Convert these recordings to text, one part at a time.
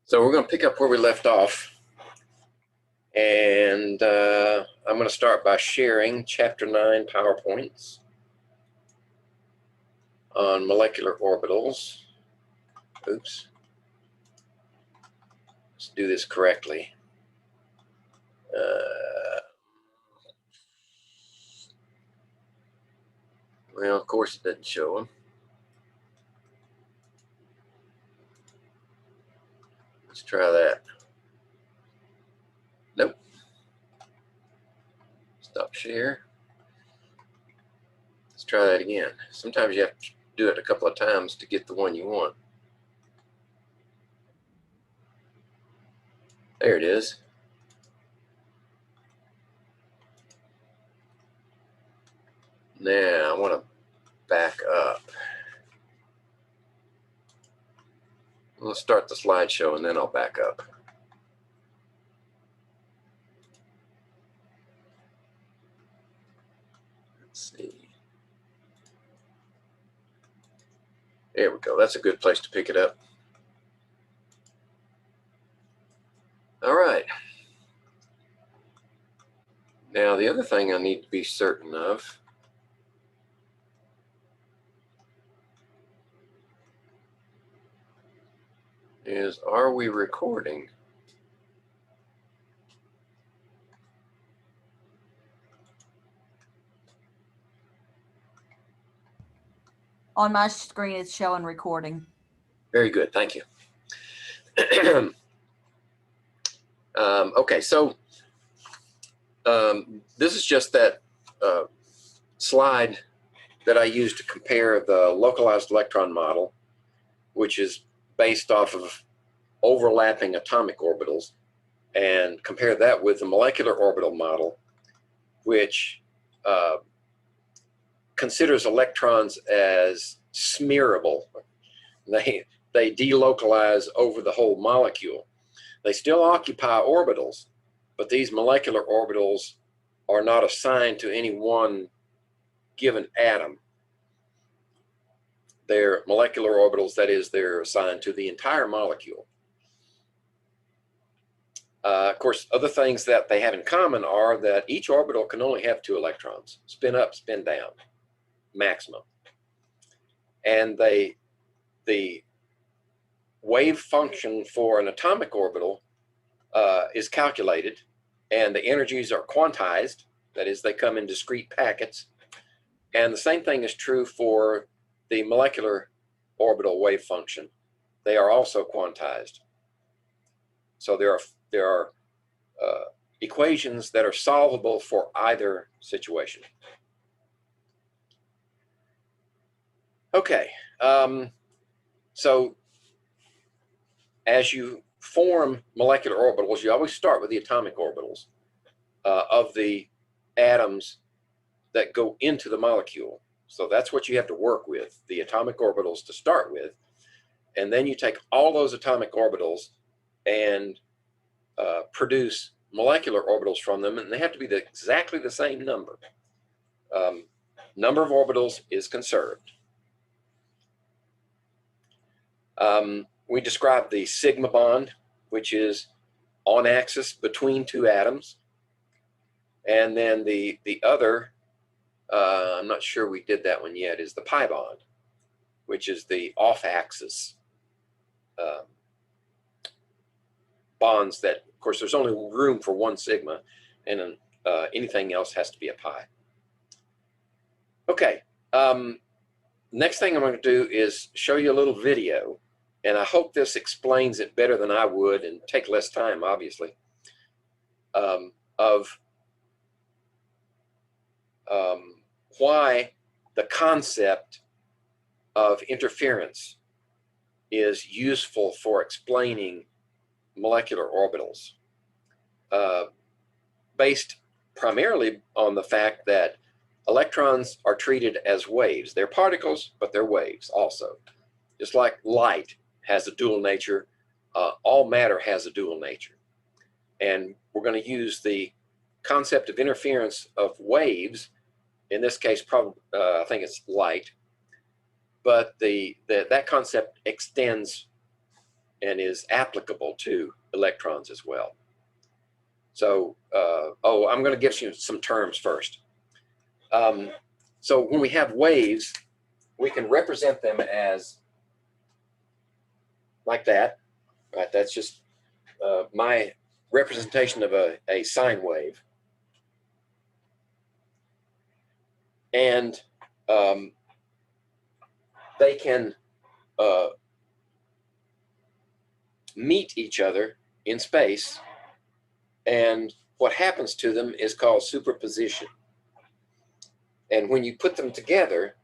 So we're going to pick up where we left off, and I'm going to start by sharing Chapter 9 PowerPoints on molecular orbitals. Oops. Let's do this correctly. Well, of course it doesn't show them. Let's try that. Nope. Stop share. Let's try that again. Sometimes you have to do it a couple of times to get the one you want. There it is. Now I want to back up. Let's start the slideshow and then I'll back up. Let's see. There we go. That's a good place to pick it up. All right. Now the other thing I need to be certain of is, are we recording? On my screen, it's showing recording. Very good, thank you. Okay, so this is just that slide that I used to compare the localized electron model, which is based off of overlapping atomic orbitals, and compare that with the molecular orbital model, which considers electrons as smearable. They delocalize over the whole molecule. They still occupy orbitals, but these molecular orbitals are not assigned to any one given atom. They're molecular orbitals, that is, they're assigned to the entire molecule. Of course, other things that they have in common are that each orbital can only have 2 electrons, spin up, spin down, maximum. And the wave function for an atomic orbital is calculated, and the energies are quantized, that is, they come in discrete packets. And the same thing is true for the molecular orbital wave function. They are also quantized. So there are equations that are solvable for either situation. Okay, so as you form molecular orbitals, you always start with the atomic orbitals of the atoms that go into the molecule. So that's what you have to work with, the atomic orbitals to start with. And then you take all those atomic orbitals and produce molecular orbitals from them, and they have to be exactly the same number. Number of orbitals is conserved. We describe the sigma bond, which is on axis between 2 atoms. And then the other, I'm not sure we did that one yet, is the pi bond, which is the off axis bonds that, of course, there's only room for 1 sigma, and anything else has to be a pi. Okay, next thing I'm going to do is show you a little video, and I hope this explains it better than I would, and take less time, obviously, of why the concept of interference is useful for explaining molecular orbitals, based primarily on the fact that electrons are treated as waves. They're particles, but they're waves also. Just like light has a dual nature, all matter has a dual nature. And we're going to use the concept of interference of waves, in this case, probably, I think it's light, but that concept extends and is applicable to electrons as well. So, oh, I'm going to give you some terms first. So when we have waves, we can represent them as like that, right? That's just my representation of a sine wave. And they can meet each other in space, and what happens to them is called superposition. And when you put them together,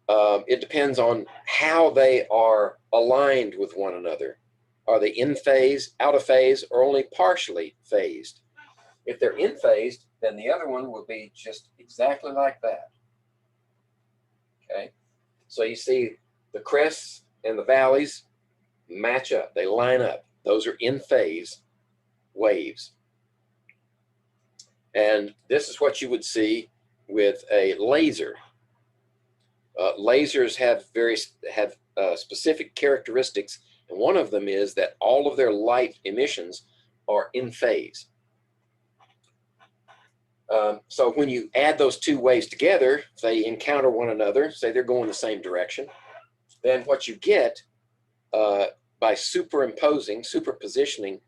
it depends on how they are aligned with one another. Are they in phase, out of phase, or only partially phased? If they're in phased, then the other one will be just exactly like that. Okay, so you see the crests and the valleys match up, they line up. Those are in phase waves. And this is what you would see with a laser. Lasers have specific characteristics, and one of them is that all of their light emissions are in phase. So when you add those two waves together, they encounter one another, say they're going the same direction, then what you get by superpositioning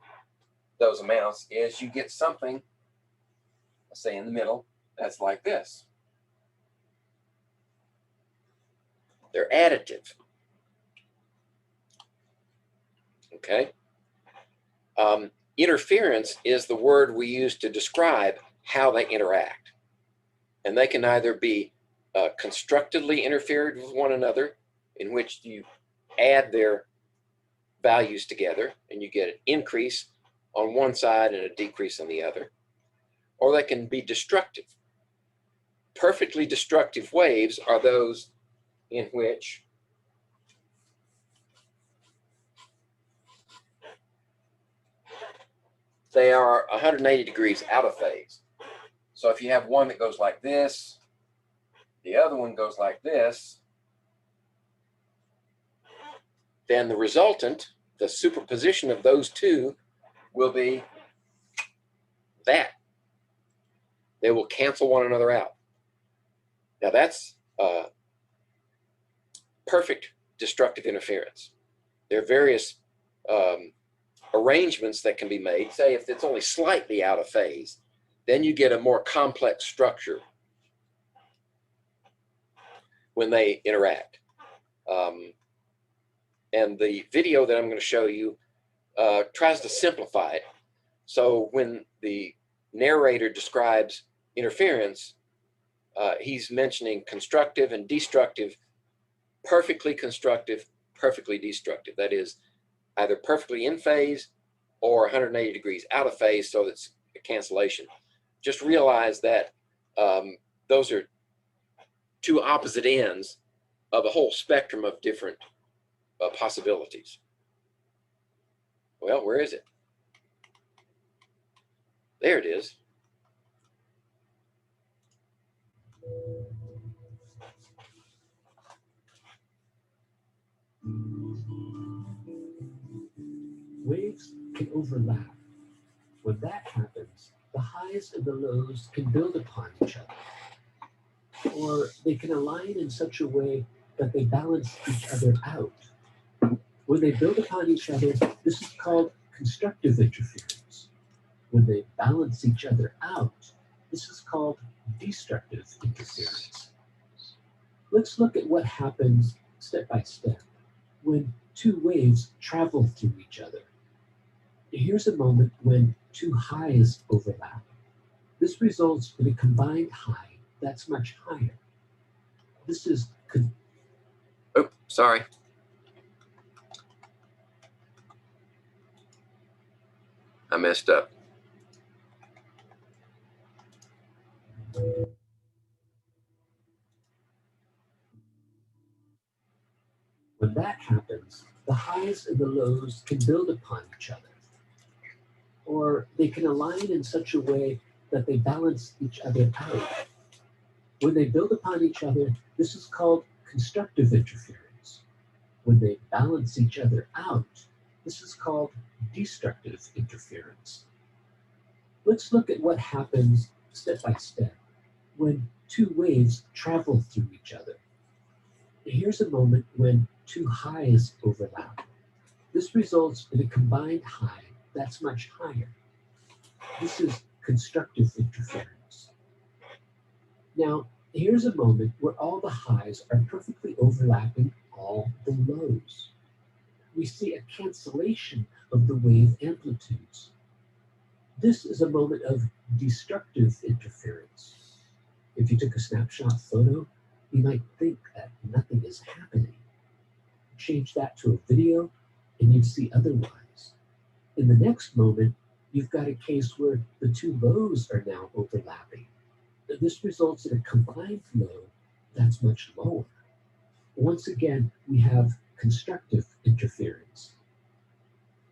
those amounts is you get something, let's say in the middle, that's like this. They're additive. Okay. Interference is the word we use to describe how they interact. And they can either be constructively interfered with one another, in which you add their values together and you get an increase on one side and a decrease on the other. Or they can be destructive. Perfectly destructive waves are those in which they are 180 degrees out of phase. So if you have one that goes like this, the other one goes like this, then the resultant, the superposition of those two, will be that. They will cancel one another out. Now that's perfect destructive interference. There are various arrangements that can be made. Say if it's only slightly out of phase, then you get a more complex structure when they interact. And the video that I'm going to show you tries to simplify it. So when the narrator describes interference, he's mentioning constructive and destructive, perfectly constructive, perfectly destructive. That is either perfectly in phase or 180 degrees out of phase, so that's a cancellation. Just realize that those are two opposite ends of a whole spectrum of different possibilities. Well, where is it? There it is. Waves can overlap. When that happens, the highs and the lows can build upon each other, or they can align in such a way that they balance each other out. When they build upon each other, this is called constructive interference. When they balance each other out, this is called destructive interference. Let's look at what happens step by step when two waves travel through each other. Here's a moment when two highs overlap. This results in a combined high that's much higher. This is Oops, sorry. I messed up. When that happens, the highs and the lows can build upon each other, or they can align in such a way that they balance each other out. When they build upon each other, this is called constructive interference. When they balance each other out, This is called destructive interference. Let's look at what happens step by step when two waves travel through each other. Here's a moment when two highs overlap. This results in a combined high that's much higher. This is constructive interference. Now, here's a moment where all the highs are perfectly overlapping all the lows. We see a cancellation of the wave amplitudes. This is a moment of destructive interference. If you took a snapshot photo, you might think that nothing is happening. Change that to a video, and you'd see otherwise. In the next moment, you've got a case where the two lows are now overlapping. This results in a combined low that's much lower. Once again, we have constructive interference.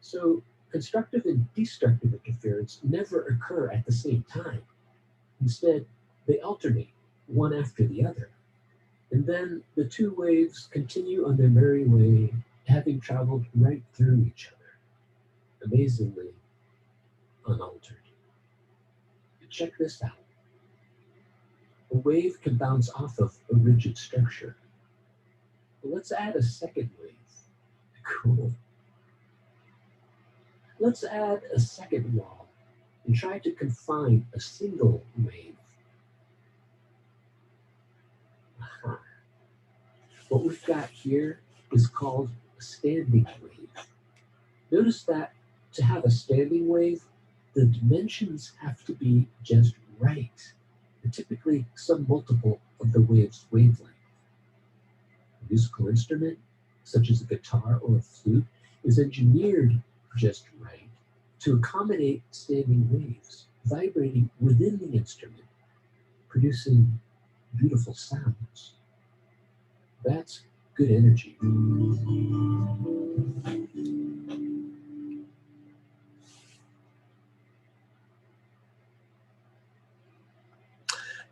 So constructive and destructive interference never occur at the same time. Instead, they alternate one after the other. And then the two waves continue on their merry way, having traveled right through each other, amazingly unaltered. Check this out. A wave can bounce off of a rigid structure. But let's add a second wave. Cool. Let's add a second wall and try to confine a single wave. Aha. What we've got here is called a standing wave. Notice that to have a standing wave, the dimensions have to be just right, and typically some multiple of the wave's wavelength. A musical instrument, such as a guitar or a flute, is engineered just right to accommodate standing waves, vibrating within the instrument, producing beautiful sounds. That's good energy.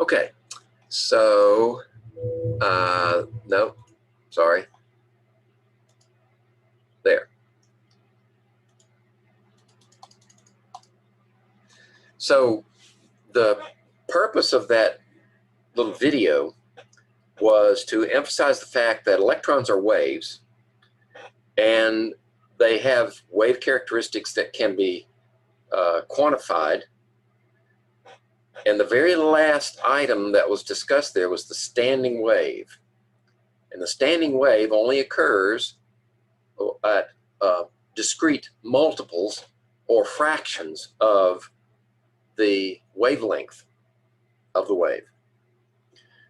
Okay, so, no, sorry. There. So the purpose of that little video was to emphasize the fact that electrons are waves, and they have wave characteristics that can be quantified. And the very last item that was discussed there was the standing wave. And the standing wave only occurs at discrete multiples or fractions of the wavelength of the wave.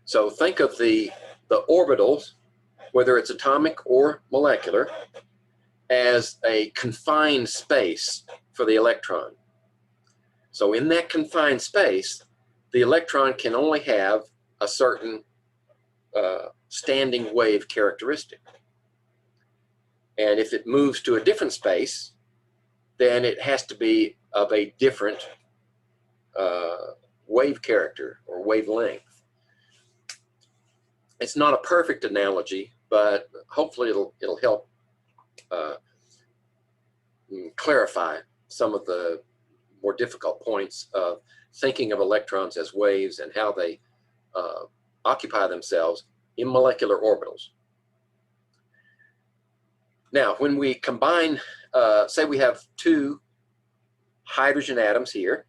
So think of the orbitals, whether it's atomic or molecular, as a confined space for the electron. So in that confined space, the electron can only have a certain standing wave characteristic. And if it moves to a different space, then it has to be of a different wave character or wavelength. It's not a perfect analogy, but hopefully it'll help clarify some of the more difficult points of thinking of electrons as waves and how they occupy themselves in molecular orbitals. Now, when we combine, say we have two hydrogen atoms here.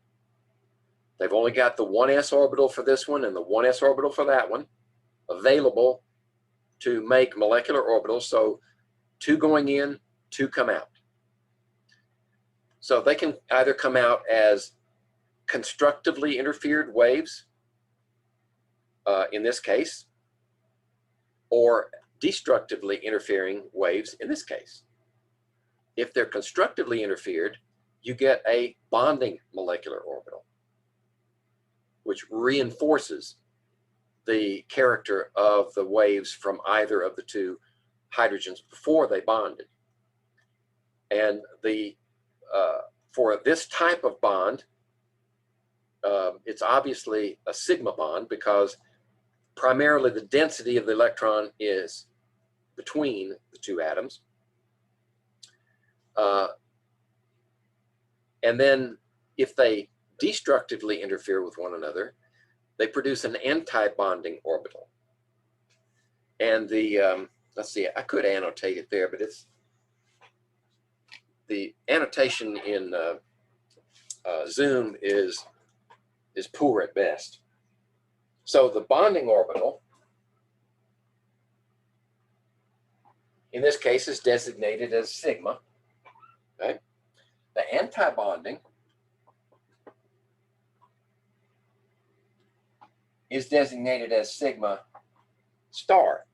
They've only got the 1s orbital for this one and the 1s orbital for that one available to make molecular orbitals. So two going in, two come out. So they can either come out as constructively interfered waves, in this case, or destructively interfering waves in this case. If they're constructively interfered, you get a bonding molecular orbital, which reinforces the character of the waves from either of the two hydrogens before they bonded. And for this type of bond, it's obviously a sigma bond because primarily the density of the electron is between the two atoms. And then if they destructively interfere with one another, they produce an anti-bonding orbital. And the, let's see, I could annotate it there, but it's, the annotation in Zoom is poor at best. So the bonding orbital, in this case, is designated as sigma. Okay? The anti-bonding is designated as sigma star.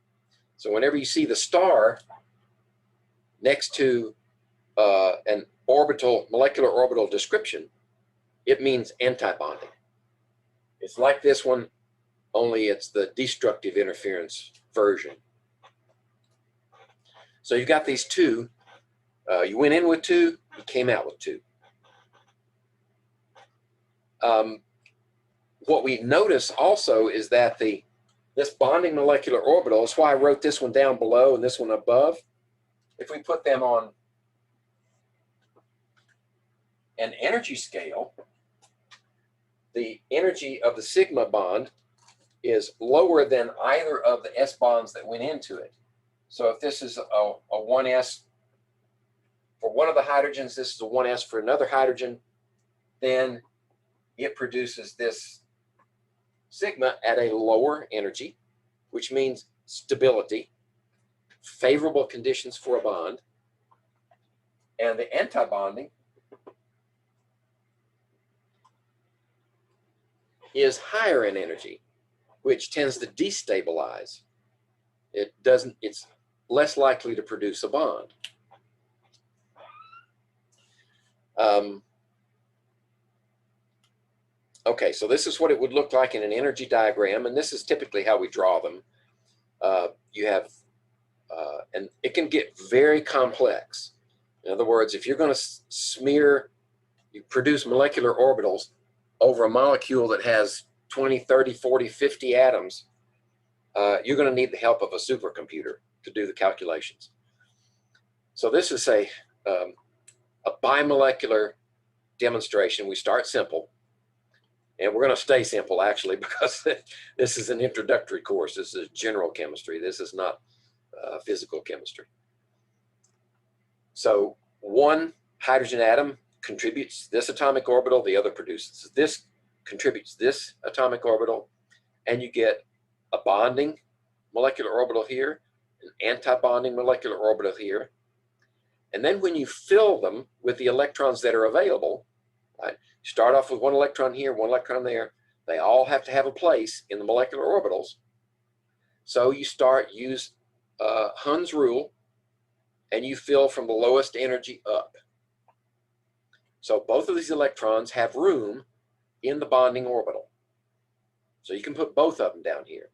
So whenever you see the star next to an orbital, molecular orbital description, it means anti-bonding. It's like this one, only it's the destructive interference version. So you've got these two. You went in with two, you came out with two. What we notice also is that this bonding molecular orbital, that's why I wrote this one down below and this one above. If we put them on an energy scale, the energy of the sigma bond is lower than either of the S bonds that went into it. So if this is a 1s for one of the hydrogens, this is a 1s for another hydrogen, then it produces this sigma at a lower energy, which means stability, favorable conditions for a bond, and the anti-bonding is higher in energy, which tends to destabilize. It's less likely to produce a bond. Okay, so this is what it would look like in an energy diagram, and this is typically how we draw them. You have, and it can get very complex. In other words, if you're going to you produce molecular orbitals over a molecule that has 20, 30, 40, 50 atoms, you're going to need the help of a supercomputer to do the calculations. So this is a bimolecular demonstration. We start simple, and we're going to stay simple actually, because this is an introductory course. This is general chemistry. This is not physical chemistry. So one hydrogen atom contributes this atomic orbital, the other produces this, contributes this atomic orbital, and you get a bonding molecular orbital here, an anti-bonding molecular orbital here. And then when you fill them with the electrons that are available, right, you start off with one electron here, one electron there, they all have to have a place in the molecular orbitals. So you use Hund's rule, and you fill from the lowest energy up. So both of these electrons have room in the bonding orbital. So you can put both of them down here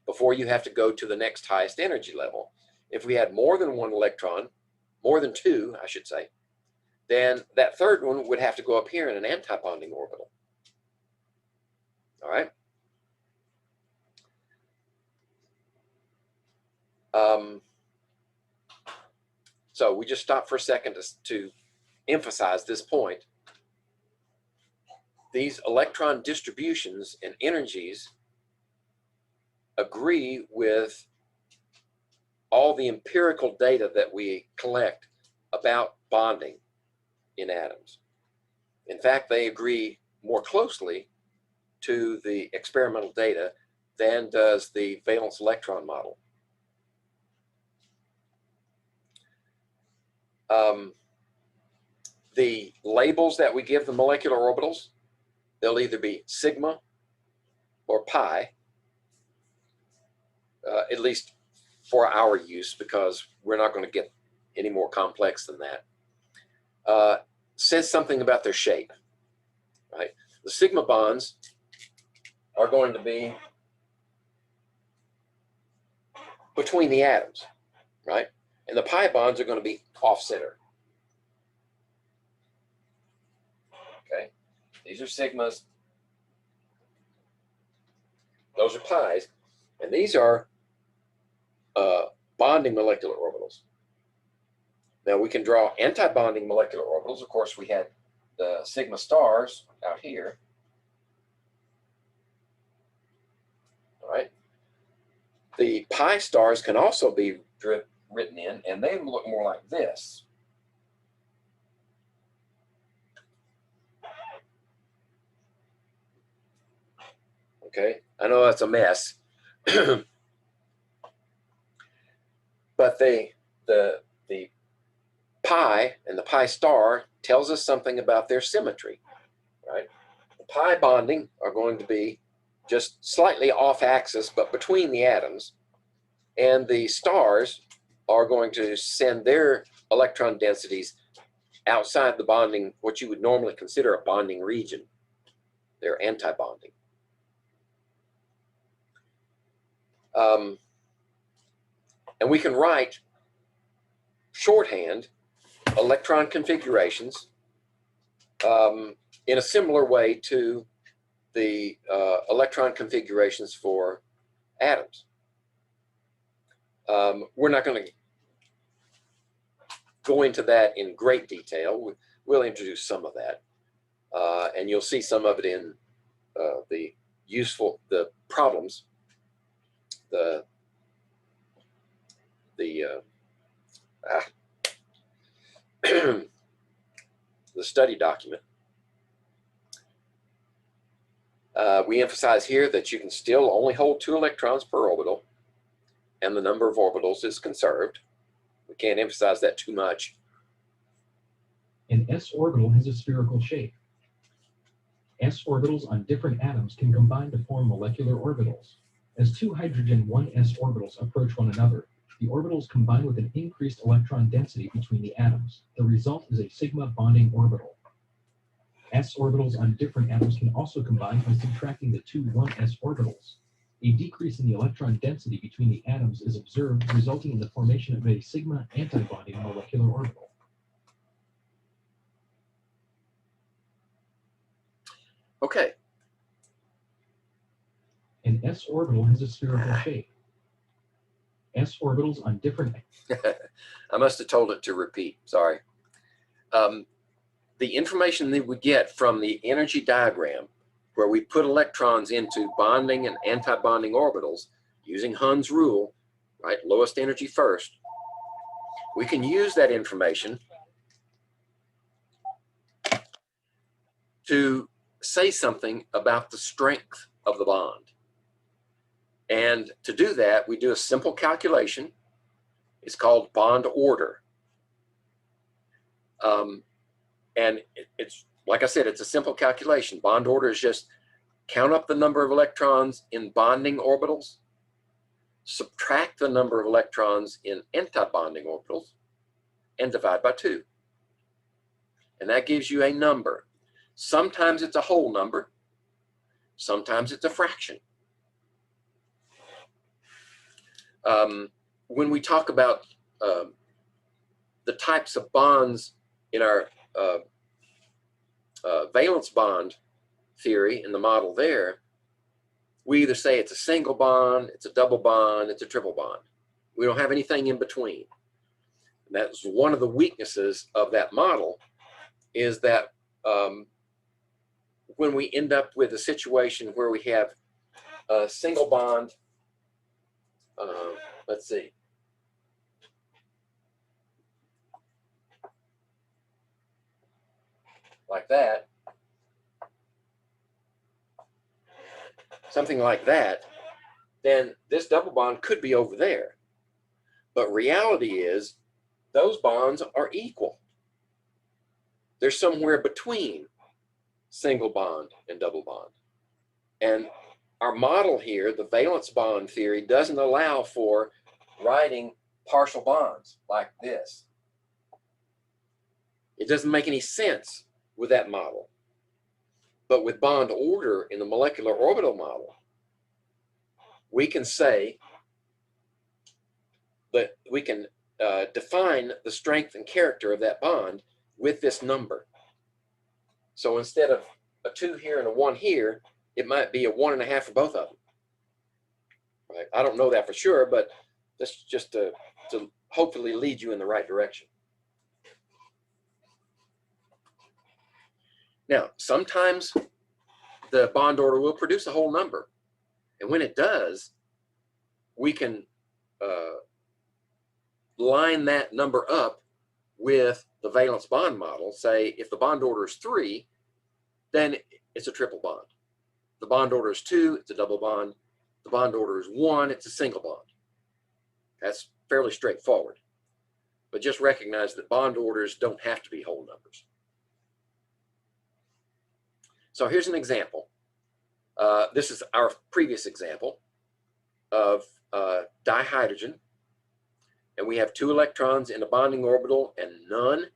before you have to go to the next highest energy level. If we had more than one electron, more than two, I should say, then that third one would have to go up here in an anti-bonding orbital. All right. So we just stop for a second to emphasize this point. These electron distributions and energies agree with all the empirical data that we collect about bonding in atoms. In fact, they agree more closely to the experimental data than does the valence electron model. The labels that we give the molecular orbitals, they'll either be sigma or pi, at least for our use, because we're not going to get any more complex than that. Says something about their shape, right? The sigma bonds are going to be between the atoms, right? And the pi bonds are going to be off-center. Okay, these are sigmas, those are pi's, and these are bonding molecular orbitals. Now we can draw antibonding molecular orbitals. Of course, we had the sigma stars out here. All right. The pi stars can also be written in, and they look more like this. Okay, I know that's a mess, but the pi and the pi star tells us something about their symmetry, right? The pi bonding are going to be just slightly off axis, but between the atoms, and the stars are going to send their electron densities outside the bonding, what you would normally consider a bonding region. They're antibonding. And we can write shorthand electron configurations in a similar way to the electron configurations for atoms. We're not going to go into that in great detail. We'll introduce some of that, and you'll see some of it in the problems, the study document. We emphasize here that you can still only hold 2 electrons per orbital, and the number of orbitals is conserved. We can't emphasize that too much. An s orbital has a spherical shape. S orbitals on different atoms can combine to form molecular orbitals. As 2 hydrogen 1s orbitals approach one another, the orbitals combine with an increased electron density between the atoms. The result is a sigma bonding orbital. S orbitals on different atoms can also combine by subtracting the 2 1s orbitals. A decrease in the electron density between the atoms is observed, resulting in the formation of a sigma antibonding molecular orbital. Okay. An s orbital has a spherical shape. S orbitals on different... I must have told it to repeat, sorry. The information that we get from the energy diagram, where we put electrons into bonding and antibonding orbitals using Hund's rule, right, lowest energy first, we can use that information to say something about the strength of the bond. And to do that, we do a simple calculation. It's called bond order. And it's, like I said, it's a simple calculation. Bond order is just count up the number of electrons in bonding orbitals, subtract the number of electrons in antibonding orbitals, and divide by 2. And that gives you a number. Sometimes it's a whole number. Sometimes it's a fraction. When we talk about the types of bonds in our valence bond theory in the model there, we either say it's a single bond, it's a double bond, it's a triple bond. We don't have anything in between. And that's one of the weaknesses of that model, is that when we end up with a situation where we have a single bond, let's see, like that, something like that, then this double bond could be over there. But reality is those bonds are equal. They're somewhere between single bond and double bond. And our model here, the valence bond theory, doesn't allow for writing partial bonds like this. It doesn't make any sense with that model. But with bond order in the molecular orbital model, we can say that we can define the strength and character of that bond with this number. So instead of a 2 here and a 1 here, it might be a 1.5 for both of them. Right? I don't know that for sure, but that's just to hopefully lead you in the right direction. Now, sometimes the bond order will produce a whole number. And when it does, we can line that number up with the valence bond model. Say if the bond order is 3, then it's a triple bond. The bond order is 2, it's a double bond. The bond order is 1, it's a single bond. That's fairly straightforward. But just recognize that bond orders don't have to be whole numbers. So here's an example. This is our previous example of dihydrogen. And we have 2 electrons in the bonding orbital and none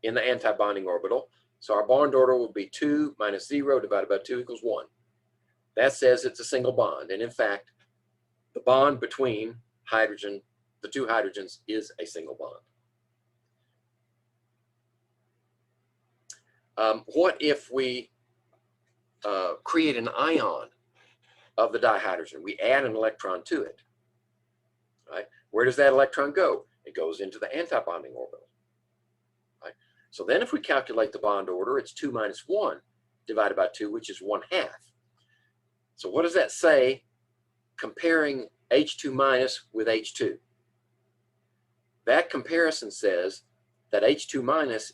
in the antibonding orbital. So our bond order will be 2 minus 0 divided by 2 equals 1. That says it's a single bond. And in fact, the bond between hydrogen, the 2 hydrogens, is a single bond. What if we create an ion of the dihydrogen? We add an electron to it. Right? Where does that electron go? It goes into the antibonding orbital. Right? So then if we calculate the bond order, it's 2 minus 1 divided by 2, which is 1/2. So what does that say comparing H2 minus with H2? That comparison says that H2 minus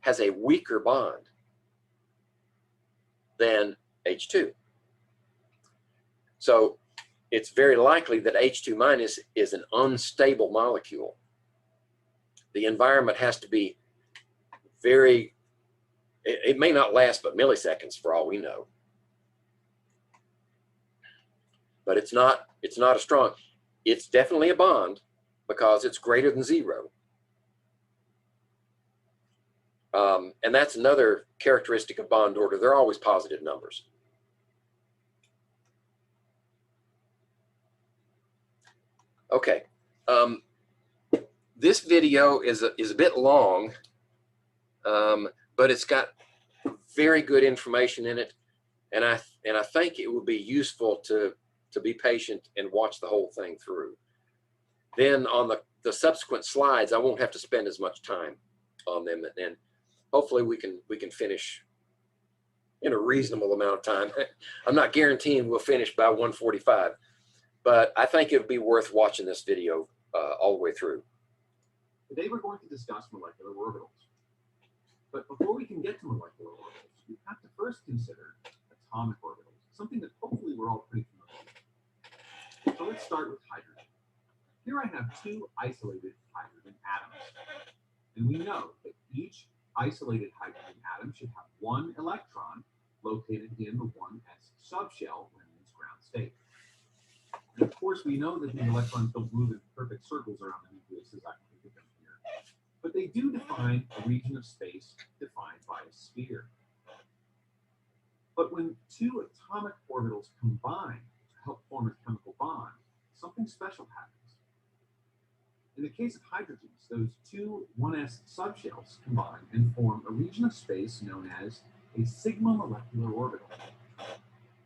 has a weaker bond than H2. So it's very likely that H2 minus is an unstable molecule. The environment has to be it may not last but milliseconds for all we know. But it's not a strong, it's definitely a bond because it's greater than 0. And that's another characteristic of bond order. They're always positive numbers. Okay, this video is a bit long, but it's got very good information in it, and I think it would be useful to be patient and watch the whole thing through. Then on the subsequent slides, I won't have to spend as much time on them, and hopefully we can finish in a reasonable amount of time. I'm not guaranteeing we'll finish by 1:45, but I think it would be worth watching this video all the way through. Today we're going to discuss molecular orbitals. But before we can get to molecular orbitals, we have to first consider atomic orbitals, something that hopefully we're all pretty familiar with. So let's start with hydrogen. Here I have 2 isolated hydrogen atoms. And we know that each isolated hydrogen atom should have 1 electron located in the 1s subshell when in its ground state. And of course, we know that these electrons don't move in perfect circles around the nucleus as I can think of them here. But they do define a region of space defined by a sphere. But when 2 atomic orbitals combine to help form a chemical bond, something special happens. In the case of hydrogens, those 2 1s subshells combine and form a region of space known as a sigma molecular orbital.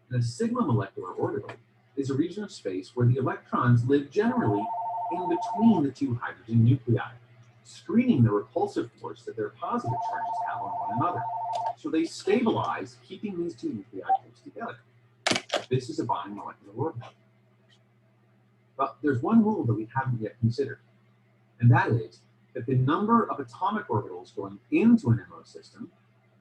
And a sigma molecular orbital is a region of space where the electrons live generally in between the 2 hydrogen nuclei, screening the repulsive force that their positive charges have on one another. So they stabilize, keeping these 2 nuclei close together. This is a bimolecular orbital. But there's one rule that we haven't yet considered, and that is that the number of atomic orbitals going into an MO system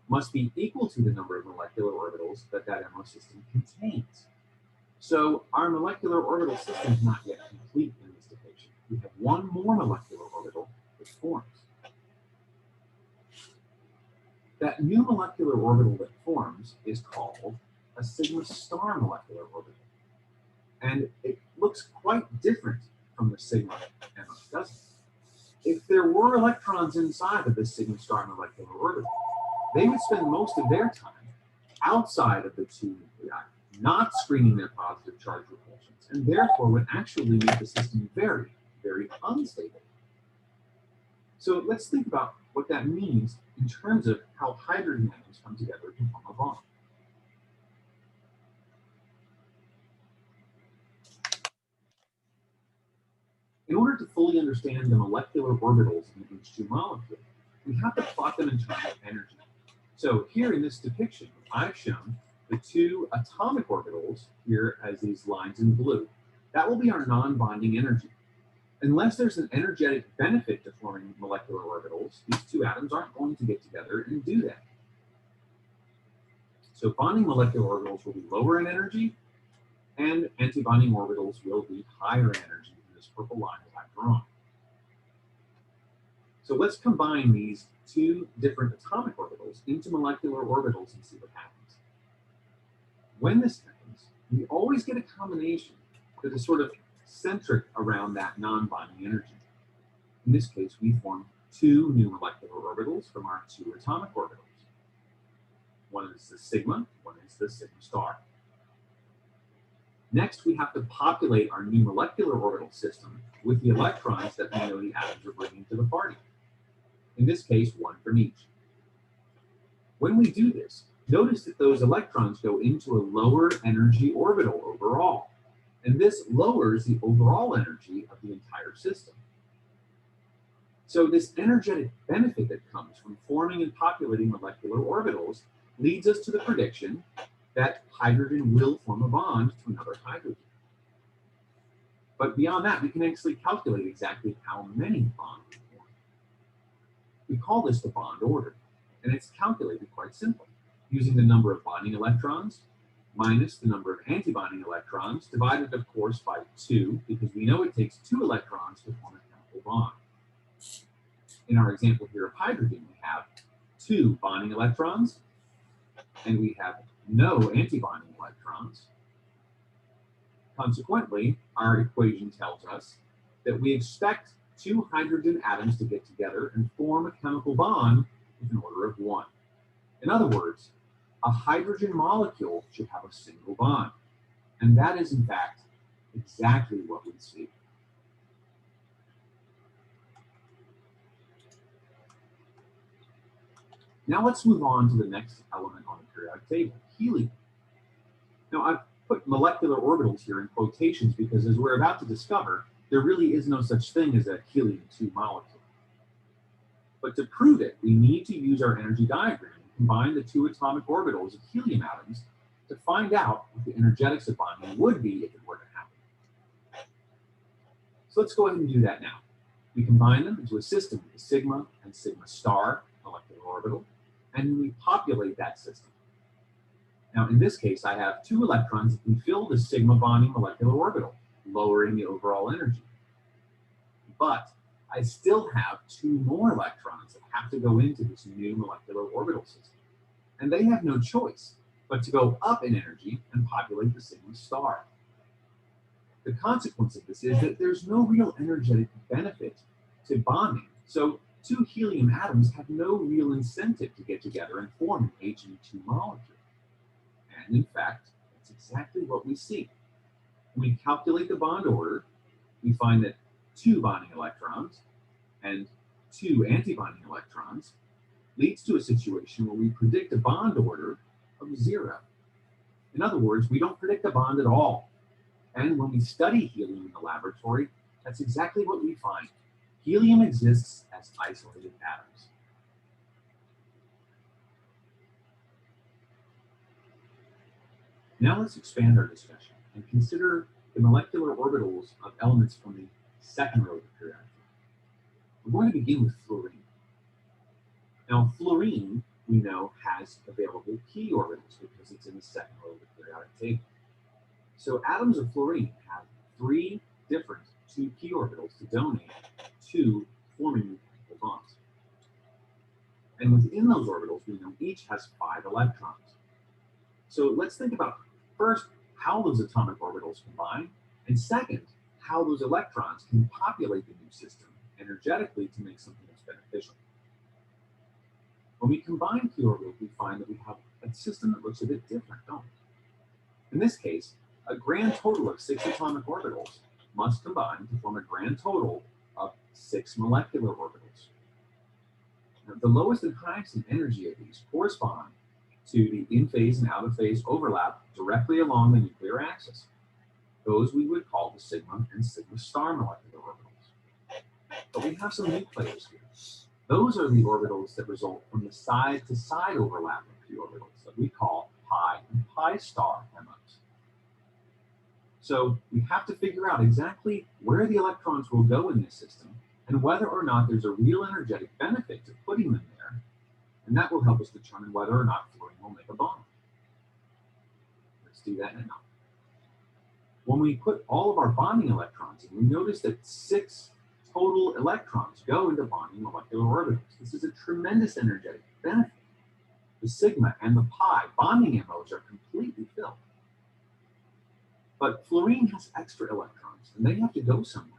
must be equal to the number of molecular orbitals that MO system contains. So our molecular orbital system is not yet complete in this depiction. We have 1 more molecular orbital that forms. That new molecular orbital that forms is called a sigma star molecular orbital. And it looks quite different from the sigma MO, doesn't it? If there were electrons inside of this sigma star molecular orbital, they would spend most of their time outside of the 2 nuclei, not screening their positive charge repulsions, and therefore would actually make the system very, very unstable. So let's think about what that means in terms of how hydrogen atoms come together to form a bond. In order to fully understand the molecular orbitals in the H2 molecule, we have to plot them in terms of energy. So here in this depiction, I've shown the two atomic orbitals here as these lines in blue. That will be our non-bonding energy. Unless there's an energetic benefit to forming molecular orbitals, these two atoms aren't going to get together and do that. So bonding molecular orbitals will be lower in energy, and antibonding orbitals will be higher in energy in this purple line that I've drawn. So let's combine these two different atomic orbitals into molecular orbitals and see what happens. When this happens, we always get a combination that is sort of centric around that non-bonding energy. In this case, we form two new molecular orbitals from our two atomic orbitals. One is the sigma, one is the sigma star. Next, we have to populate our new molecular orbital system with the electrons that we know the atoms are bringing to the party. In this case, one from each. When we do this, notice that those electrons go into a lower energy orbital overall, and this lowers the overall energy of the entire system. So this energetic benefit that comes from forming and populating molecular orbitals leads us to the prediction that hydrogen will form a bond to another hydrogen. But beyond that, we can actually calculate exactly how many bonds we form. We call this the bond order, and it's calculated quite simply, using the number of bonding electrons minus the number of antibonding electrons, divided, of course, by 2, because we know it takes 2 electrons to form a chemical bond. In our example here of hydrogen, we have 2 bonding electrons, and we have no antibonding electrons. Consequently, our equation tells us that we expect 2 hydrogen atoms to get together and form a chemical bond with an order of 1. In other words, a hydrogen molecule should have a single bond. And that is, in fact, exactly what we see. Now let's move on to the next element on the periodic table, helium. Now I've put molecular orbitals here in quotations because, as we're about to discover, there really is no such thing as a helium-2 molecule. But to prove it, we need to use our energy diagram and combine the 2 atomic orbitals of helium atoms to find out what the energetics of bonding would be if it were to happen. So let's go ahead and do that now. We combine them into a system with a sigma and sigma star molecular orbital, and we populate that system. Now, in this case, I have 2 electrons that can fill the sigma bonding molecular orbital, lowering the overall energy. But I still have 2 more electrons that have to go into this new molecular orbital system. And they have no choice but to go up in energy and populate the sigma star. The consequence of this is that there's no real energetic benefit to bonding. So 2 helium atoms have no real incentive to get together and form an He2 molecule. And in fact, that's exactly what we see. When we calculate the bond order, we find that 2 bonding electrons and 2 antibonding electrons leads to a situation where we predict a bond order of 0. In other words, we don't predict a bond at all. And when we study helium in the laboratory, that's exactly what we find. Helium exists as isolated atoms. Now let's expand our discussion and consider the molecular orbitals of elements from the second row of the periodic table. We're going to begin with fluorine. Now, fluorine, we know, has available p orbitals because it's in the second row of the periodic table. So atoms of fluorine have 3 different 2p orbitals to donate to forming new chemical bonds. And within those orbitals, we know each has 5 electrons. So let's think about, first, how those atomic orbitals combine, and second, how those electrons can populate the new system energetically to make something that's beneficial. When we combine p orbitals, we find that we have a system that looks a bit different, don't we? In this case, a grand total of 6 atomic orbitals must combine to form a grand total of 6 molecular orbitals. Now, the lowest and highest in energy of these correspond to the in-phase and out-of-phase overlap directly along the nuclear axis. Those we would call the sigma and sigma star molecular orbitals. But we have some new players here. Those are the orbitals that result from the side-to-side overlap of p orbitals that we call pi and pi star MOs. So we have to figure out exactly where the electrons will go in this system and whether or not there's a real energetic benefit to putting them there, and that will help us determine whether or not fluorine will make a bond. Let's do that now. When we put all of our bonding electrons in, we notice that 6 total electrons go into bonding molecular orbitals. This is a tremendous energetic benefit. The sigma and the pi bonding MOs are completely filled. But fluorine has extra electrons, and they have to go somewhere.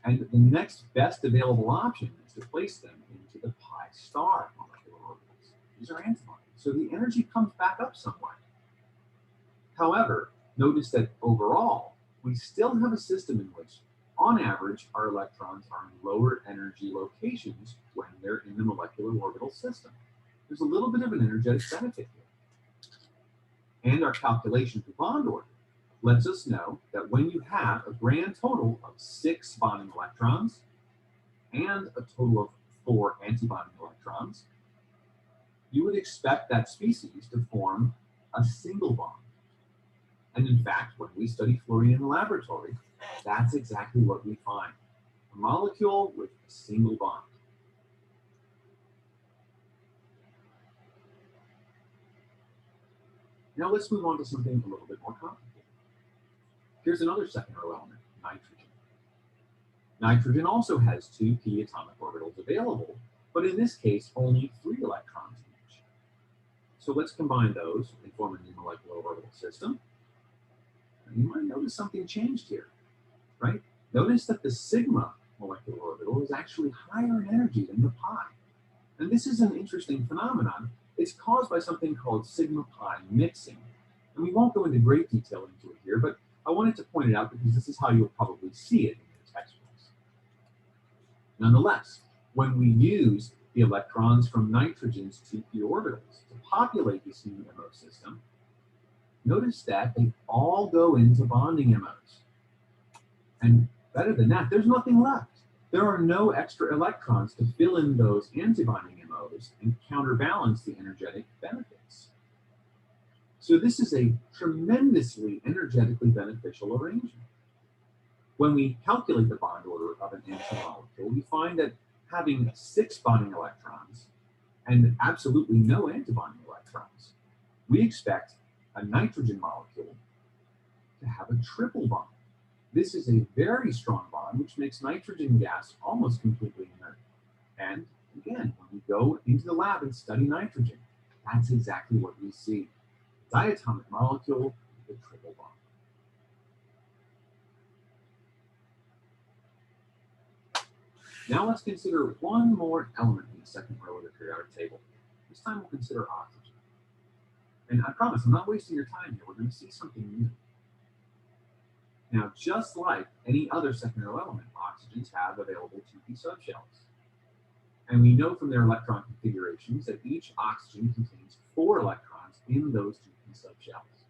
And the next best available option is to place them into the pi star molecular orbitals. These are antibonding, so the energy comes back up somewhere. However, notice that overall, we still have a system in which, on average, our electrons are in lower energy locations when they're in the molecular orbital system. There's a little bit of an energetic benefit here. And our calculation for bond order lets us know that when you have a grand total of 6 bonding electrons and a total of 4 antibonding electrons, you would expect that species to form a single bond. And in fact, when we study fluorine in the laboratory, that's exactly what we find. A molecule with a single bond. Now let's move on to something a little bit more complicated. Here's another second-row element, nitrogen. Nitrogen also has 2 p atomic orbitals available, but in this case, only 3 electrons each. So let's combine those and form a new molecular orbital system. And you might notice something changed here, right? Notice that the sigma molecular orbital is actually higher in energy than the pi. And this is an interesting phenomenon. It's caused by something called sigma pi mixing. And we won't go into great detail into it here, but I wanted to point it out because this is how you'll probably see it in your textbooks. Nonetheless, when we use the electrons from nitrogen's 2p orbitals to populate this new MO system, notice that they all go into bonding MOs. And better than that, there's nothing left. There are no extra electrons to fill in those antibonding MOs and counterbalance the energetic benefits. So this is a tremendously energetically beneficial arrangement. When we calculate the bond order of an molecule, we find that having 6 bonding electrons and absolutely no antibonding electrons, we expect a nitrogen molecule to have a triple bond. This is a very strong bond, which makes nitrogen gas almost completely inert. And again, when we go into the lab and study nitrogen, that's exactly what we see. Diatomic molecule with a triple bond. Now let's consider one more element in the second row of the periodic table. This time we'll consider oxygen. And I promise, I'm not wasting your time here. We're going to see something new. Now, just like any other second row element, oxygens have available 2p subshells. And we know from their electron configurations that each oxygen contains 4 electrons in those 2p subshells.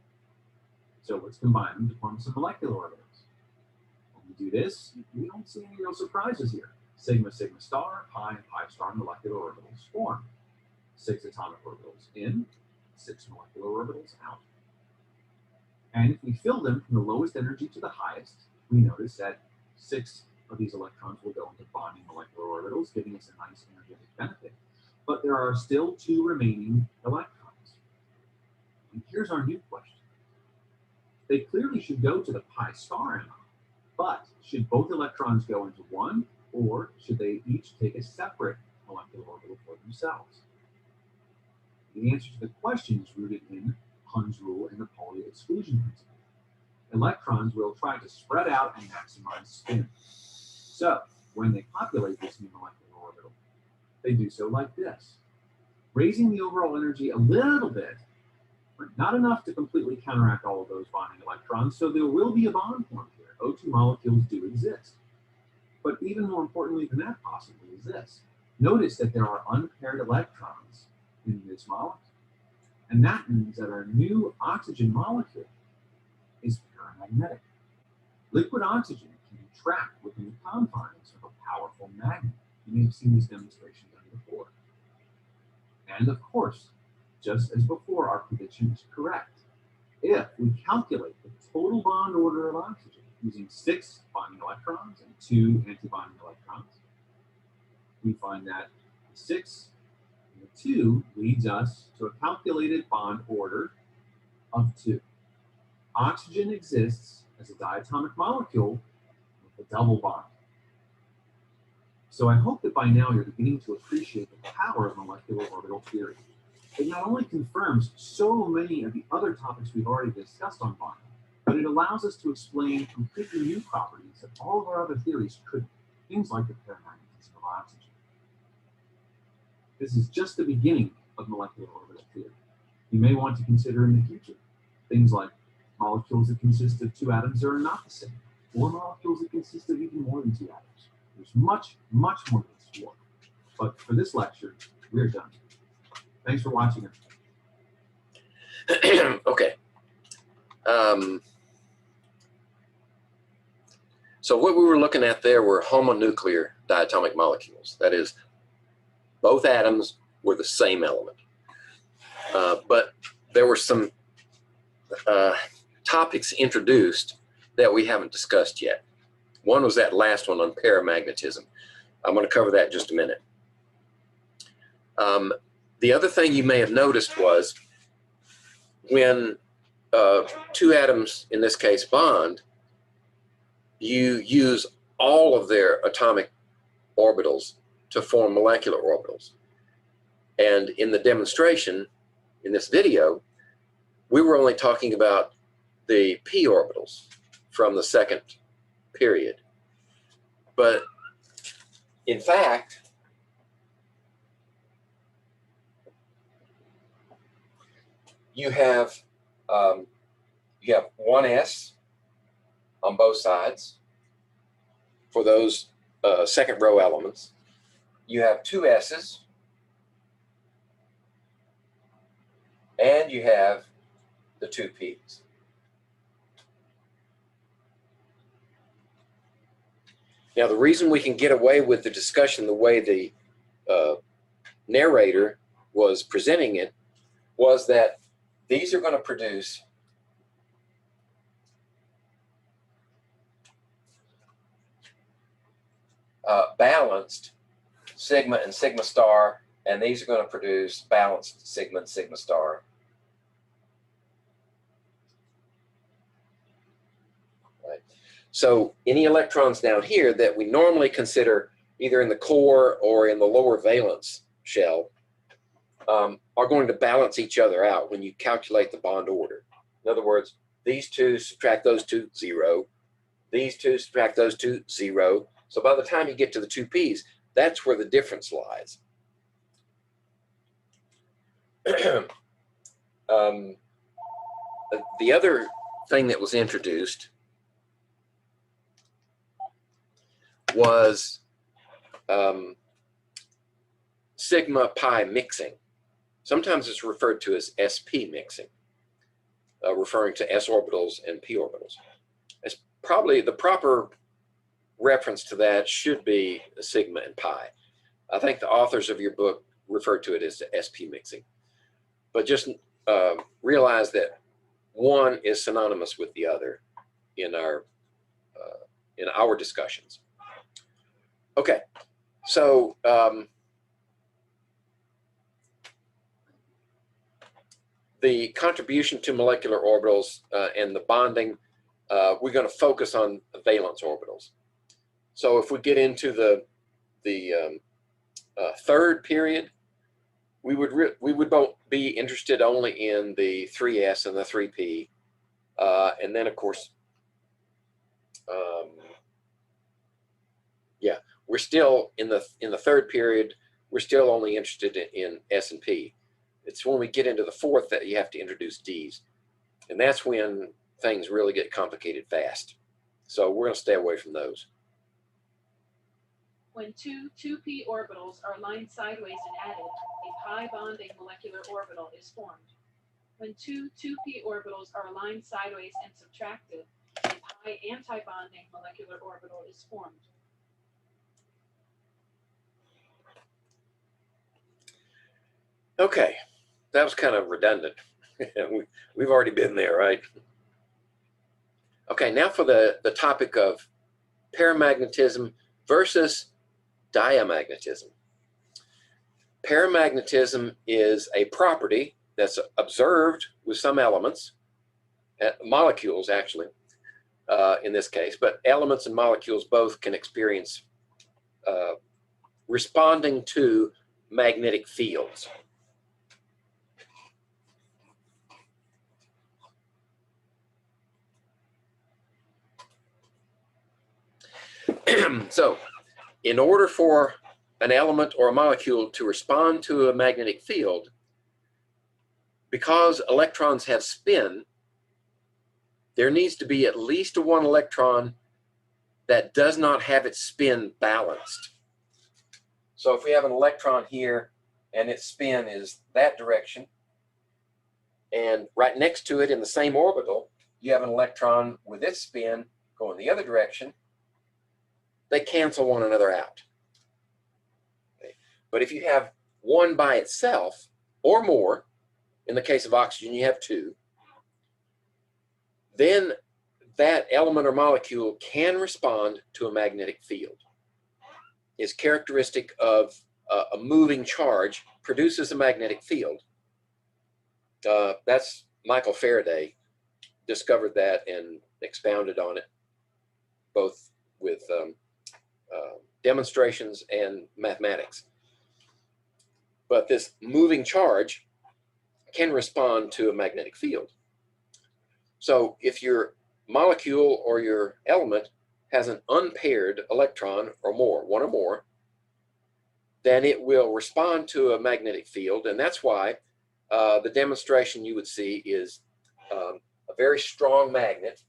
So let's combine them to form some molecular orbitals. When we do this, we don't see any real surprises here. Sigma, sigma star, pi, and pi star molecular orbitals form. 6 atomic orbitals in, 6 molecular orbitals out. And if we fill them from the lowest energy to the highest, we notice that 6 of these electrons will go into bonding molecular orbitals, giving us a nice energetic benefit. But there are still 2 remaining electrons. And here's our new question. They clearly should go to the pi star MO, but should both electrons go into one, or should they each take a separate molecular orbital for themselves? The answer to the question is rooted in Hund's rule and the Pauli exclusion principle. Electrons will try to spread out and maximize spin. So, when they populate this new molecular orbital, they do so like this, raising the overall energy a little bit, but not enough to completely counteract all of those bonding electrons, so there will be a bond formed here. O2 molecules do exist. But even more importantly than that possibly is this. Notice that there are unpaired electrons in this molecule. And that means that our new oxygen molecule is paramagnetic. Liquid oxygen can be trapped within the confines of a powerful magnet. You may have seen these demonstrations under before. And of course, just as before, our prediction is correct. If we calculate the total bond order of oxygen using 6 bonding electrons and 2 antibonding electrons, we find that the 6 and the 2 leads us to a calculated bond order of 2. Oxygen exists as a diatomic molecule with a double bond. So I hope that by now you're beginning to appreciate the power of molecular orbital theory. It not only confirms so many of the other topics we've already discussed on bonding, but it allows us to explain completely new properties that all of our other theories couldn't, things like the paramagnetism of oxygen. This is just the beginning of molecular orbital theory. You may want to consider in the future things like molecules that consist of 2 atoms that are not the same, or molecules that consist of even more than 2 atoms. There's much, much more to explore. But for this lecture, we're done. Thanks for watching. Okay. So what we were looking at there were homonuclear diatomic molecules. That is, both atoms were the same element. But there were some topics introduced that we haven't discussed yet. One was that last one on paramagnetism. I'm going to cover that in just a minute. The other thing you may have noticed was when 2 atoms, in this case, bond, you use all of their atomic orbitals to form molecular orbitals. And in the demonstration, in this video, we were only talking about the p orbitals from the second period. But in fact, you have 1s on both sides for those second row elements. You have 2 s's, and you have the 2 p's. Now, the reason we can get away with the discussion the way the narrator was presenting it was that these are going to produce balanced sigma and sigma star, and these are going to produce balanced sigma and sigma star. Right. So any electrons down here that we normally consider either in the core or in the lower valence shell are going to balance each other out when you calculate the bond order. In other words, these 2 subtract those 2, 0. These 2 subtract those 2, 0. So by the time you get to the 2 p's, that's where the difference lies. The other thing that was introduced was sigma pi mixing. Sometimes it's referred to as sp mixing, referring to s orbitals and p orbitals. It's probably the proper reference to that should be sigma and pi. I think the authors of your book refer to it as sp mixing. But just realize that one is synonymous with the other in our discussions. Okay, so the contribution to molecular orbitals and the bonding, we're going to focus on the valence orbitals. So if we get into the third period, we would both be interested only in the 3s and the 3p, and then of course, yeah, we're still in the third period. We're still only interested in s and p. It's when we get into the fourth that you have to introduce d's, and that's when things really get complicated fast. So we're going to stay away from those. When 2p orbitals are aligned sideways and added, a pi bonding molecular orbital is formed. When 2p orbitals are aligned sideways and subtracted, a pi anti-bonding molecular orbital is formed. Okay, that was kind of redundant. We've already been there, right? Okay, now for the topic of paramagnetism versus diamagnetism. Paramagnetism is a property that's observed with some elements, molecules actually, in this case, but elements and molecules both can experience responding to magnetic fields. So, in order for an element or a molecule to respond to a magnetic field, because electrons have spin, there needs to be at least one electron that does not have its spin balanced. So if we have an electron here and its spin is that direction, and right next to it in the same orbital, you have an electron with its spin going the other direction, they cancel one another out. Okay. But if you have one by itself or more, in the case of oxygen, you have two, then that element or molecule can respond to a magnetic field. It's characteristic of a moving charge produces a magnetic field. That's Michael Faraday discovered that and expounded on it, both with demonstrations and mathematics. But this moving charge can respond to a magnetic field. So if your molecule or your element has an unpaired electron or more, one or more, then it will respond to a magnetic field. And that's why the demonstration you would see is a very strong magnet,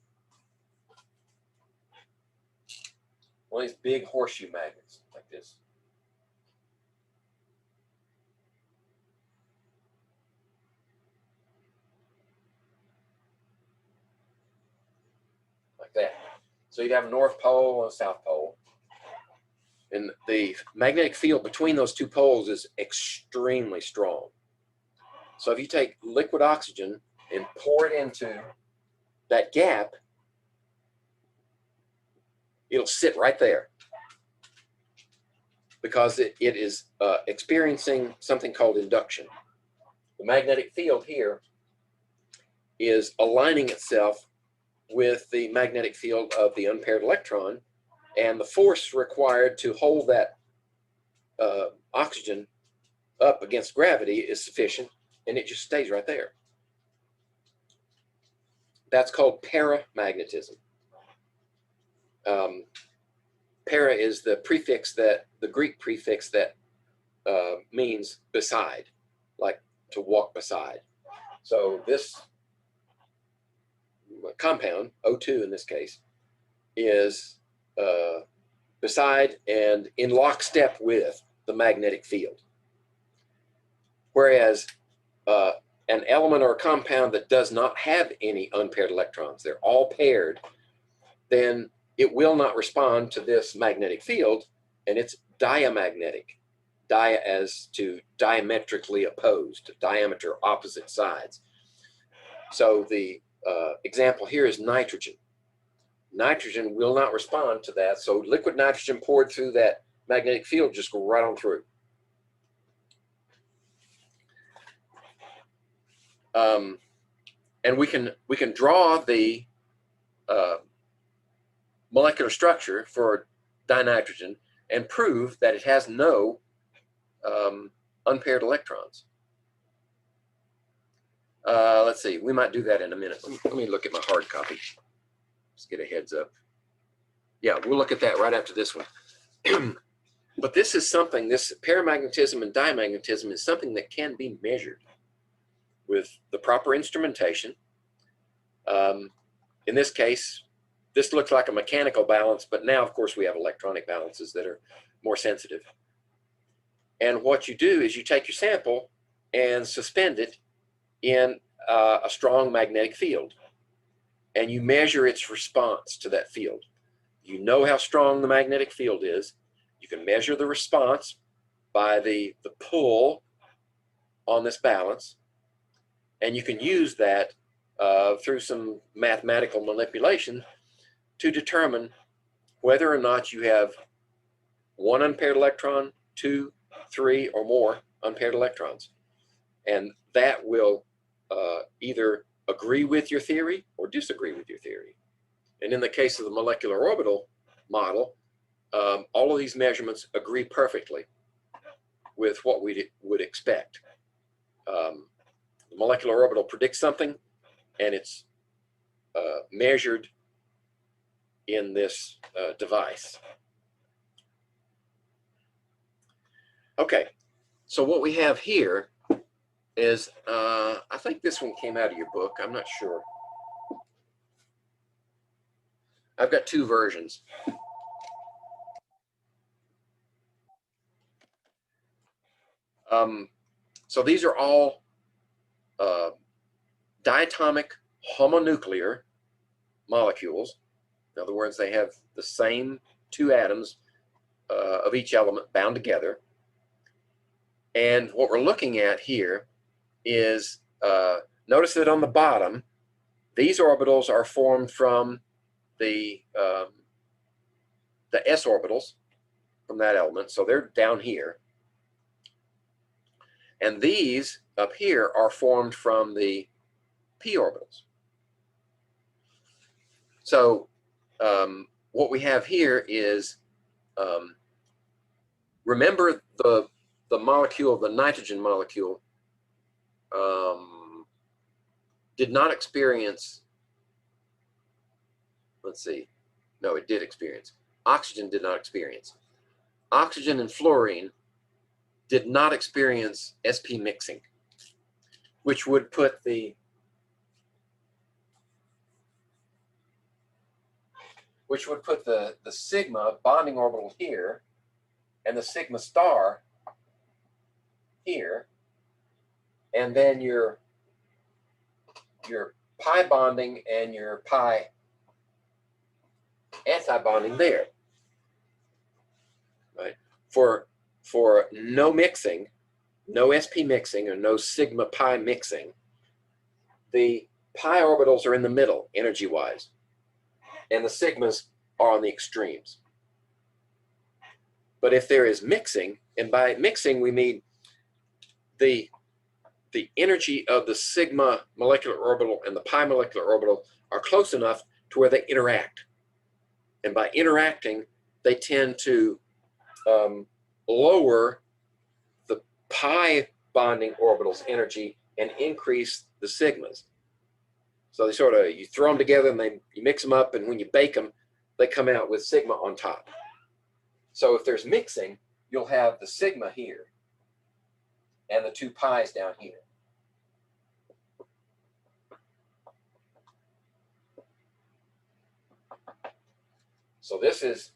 one of these big horseshoe magnets like this. Like that. So you'd have a north pole and a south pole. And the magnetic field between those two poles is extremely strong. So if you take liquid oxygen and pour it into that gap, it'll sit right there because it is experiencing something called induction. The magnetic field here is aligning itself with the magnetic field of the unpaired electron, and the force required to hold that oxygen up against gravity is sufficient, and it just stays right there. That's called paramagnetism. Para is the prefix that, the Greek prefix that means beside, like to walk beside. So this compound, O2 in this case, is beside and in lockstep with the magnetic field. Whereas an element or a compound that does not have any unpaired electrons, they're all paired, then it will not respond to this magnetic field, and it's diamagnetic. Dia as to diametrically opposed, diameter opposite sides. So the example here is nitrogen. Nitrogen will not respond to that, so liquid nitrogen poured through that magnetic field just go right on through. And we can draw the molecular structure for dinitrogen and prove that it has no unpaired electrons. Let's see, we might do that in a minute. Let me look at my hard copy. Just get a heads up. Yeah, we'll look at that right after this one. But this is something, this paramagnetism and diamagnetism is something that can be measured with the proper instrumentation. In this case, this looks like a mechanical balance, but now, of course, we have electronic balances that are more sensitive. And what you do is you take your sample and suspend it in a strong magnetic field, and you measure its response to that field. You know how strong the magnetic field is. You can measure the response by the pull on this balance, and you can use that through some mathematical manipulation to determine whether or not you have one unpaired electron, 2, 3, or more unpaired electrons. And that will either agree with your theory or disagree with your theory. And in the case of the molecular orbital model, all of these measurements agree perfectly with what we would expect. The molecular orbital predicts something, and it's measured in this device. Okay, so what we have here is, I think this one came out of your book, I'm not sure. I've got two versions. So these are all diatomic homonuclear molecules. In other words, they have the same two atoms of each element bound together. And what we're looking at here is, notice that on the bottom, these orbitals are formed from the s orbitals from that element. So they're down here. And these up here are formed from the p orbitals. So what we have here is, remember the molecule, the nitrogen molecule, did not experience, let's see, no, it did experience. Oxygen did not experience. Oxygen and fluorine did not experience sp mixing, which would put the sigma bonding orbital here and the sigma star here, and then your pi bonding and your pi antibonding there, right? For no mixing, no sp mixing, or no sigma pi mixing, the pi orbitals are in the middle energy-wise, and the sigmas are on the extremes. But if there is mixing, and by mixing we mean the energy of the sigma molecular orbital and the pi molecular orbital are close enough to where they interact. And by interacting, they tend to lower the pi bonding orbital's energy and increase the sigmas. So they sort of, you throw them together and you mix them up, and when you bake them, they come out with sigma on top. So if there's mixing, you'll have the sigma here and the two pi's down here. So this is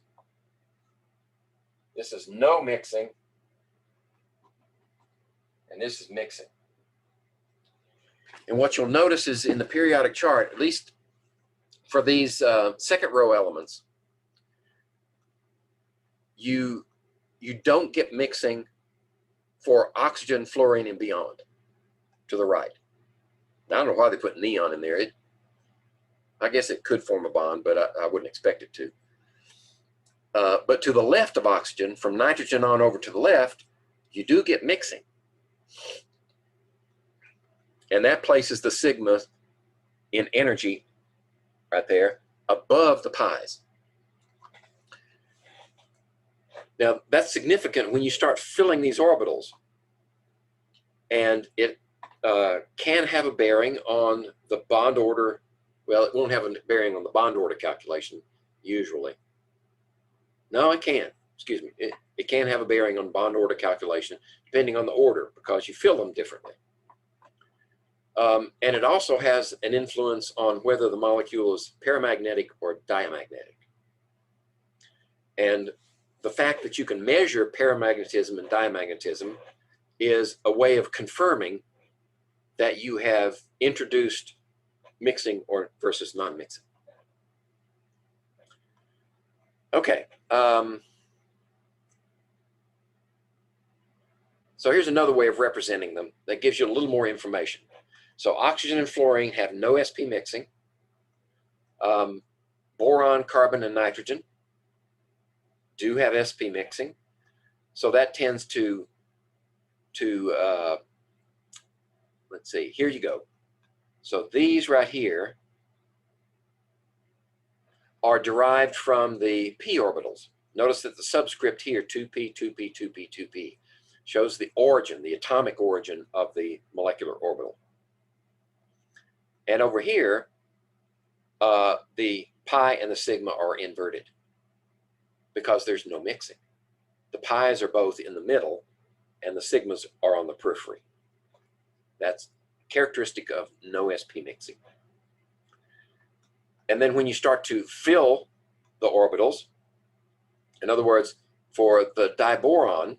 no mixing, and this is mixing. And what you'll notice is in the periodic chart, at least for these second row elements, you don't get mixing for oxygen, fluorine, and beyond to the right. Now, I don't know why they put neon in there. I guess it could form a bond, but I wouldn't expect it to. But to the left of oxygen, from nitrogen on over to the left, you do get mixing. And that places the sigma in energy right there above the pi's. Now, that's significant when you start filling these orbitals. And it can have a bearing on the bond order. Well, it won't have a bearing on the bond order calculation, usually. No, it can. Excuse me. It can have a bearing on bond order calculation, depending on the order, because you fill them differently. And it also has an influence on whether the molecule is paramagnetic or diamagnetic. And the fact that you can measure paramagnetism and diamagnetism is a way of confirming that you have introduced mixing or versus non-mixing. So So here's another way of representing them that gives you a little more information. So oxygen and fluorine have no sp mixing. Boron, carbon, and nitrogen do have sp mixing. So that tends to let's see, here you go. So these right here are derived from the p orbitals. Notice that the subscript here, 2p, 2p, 2p, 2p, shows the origin, the atomic origin of the molecular orbital. And over here, the pi and the sigma are inverted because there's no mixing. The pi's are both in the middle and the sigmas are on the periphery. That's characteristic of no sp mixing. And then when you start to fill the orbitals, in other words, for the diboron,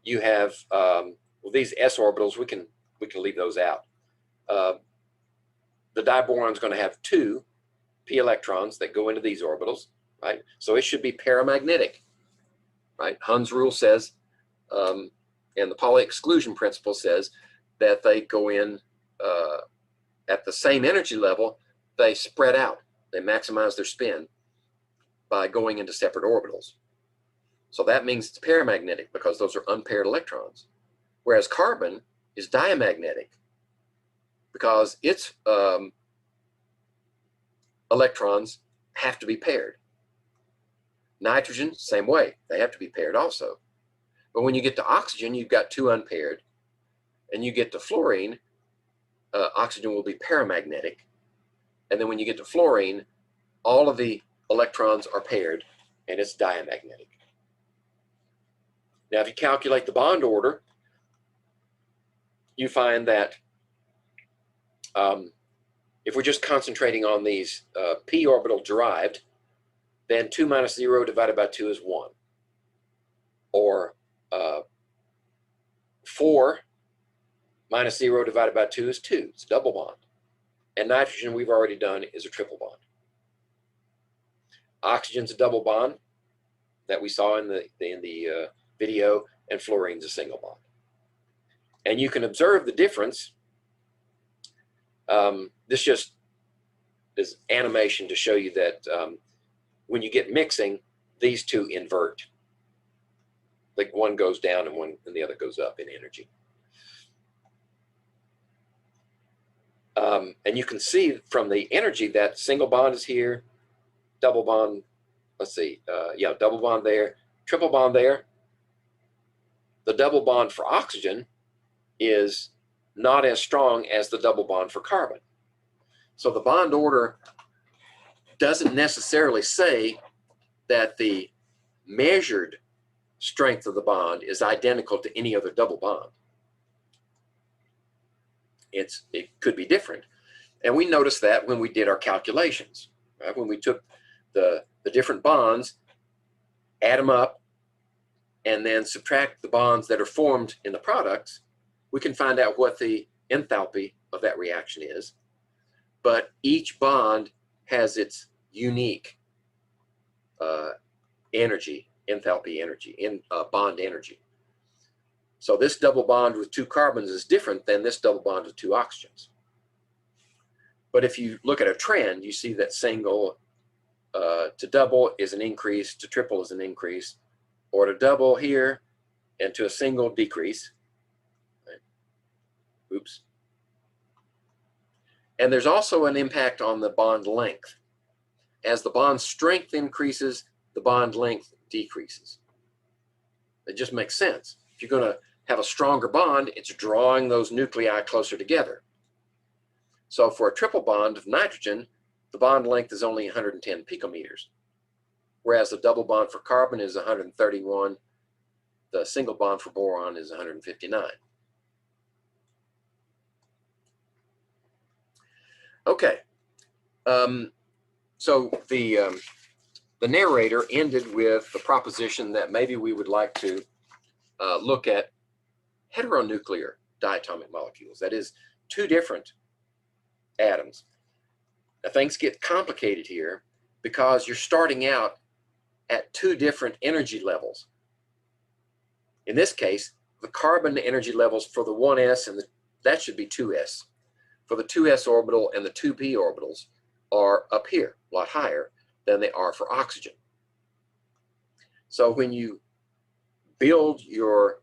you have well, these s orbitals, we can leave those out. The diboron is going to have 2 p electrons that go into these orbitals, right? So it should be paramagnetic, right? Hund's rule says, and the Pauli exclusion principle says that they go in at the same energy level, they spread out, they maximize their spin by going into separate orbitals. So that means it's paramagnetic because those are unpaired electrons. Whereas carbon is diamagnetic because its electrons have to be paired. Nitrogen, same way, they have to be paired also. But when you get to oxygen, you've got 2 unpaired, and you get to fluorine, oxygen will be paramagnetic. And then when you get to fluorine, all of the electrons are paired, and it's diamagnetic. Now, if you calculate the bond order, you find that if we're just concentrating on these p orbital derived, then 2 minus 0 divided by 2 is 1. Or 4 minus 0 divided by 2 is 2. It's a double bond. And nitrogen, we've already done, is a triple bond. Oxygen's a double bond that we saw in the video, and fluorine's a single bond. And you can observe the difference. This just is animation to show you that when you get mixing, these 2 invert. Like one goes down and the other goes up in energy. And you can see from the energy that single bond is here, double bond, let's see, yeah, double bond there, triple bond there. The double bond for oxygen is not as strong as the double bond for carbon. So the bond order doesn't necessarily say that the measured strength of the bond is identical to any other double bond. It could be different. And we noticed that when we did our calculations, right? When we took the different bonds, add them up, and then subtract the bonds that are formed in the products, we can find out what the enthalpy of that reaction is. But each bond has its unique energy, enthalpy energy, bond energy. So this double bond with 2 carbons is different than this double bond with 2 oxygens. But if you look at a trend, you see that single to double is an increase, to triple is an increase, or to double here and to a single decrease. Right? Oops. And there's also an impact on the bond length. As the bond strength increases, the bond length decreases. It just makes sense. If you're going to have a stronger bond, it's drawing those nuclei closer together. So for a triple bond of nitrogen, the bond length is only 110 picometers, whereas the double bond for carbon is 131, the single bond for boron is 159. Okay, so the narrator ended with the proposition that maybe we would like to look at heteronuclear diatomic molecules. That is, 2 different atoms. Now, things get complicated here because you're starting out at 2 different energy levels. In this case, the carbon energy levels for the 1s and that should be 2s. For the 2s orbital and the 2p orbitals are up here, a lot higher than they are for oxygen. So when you build your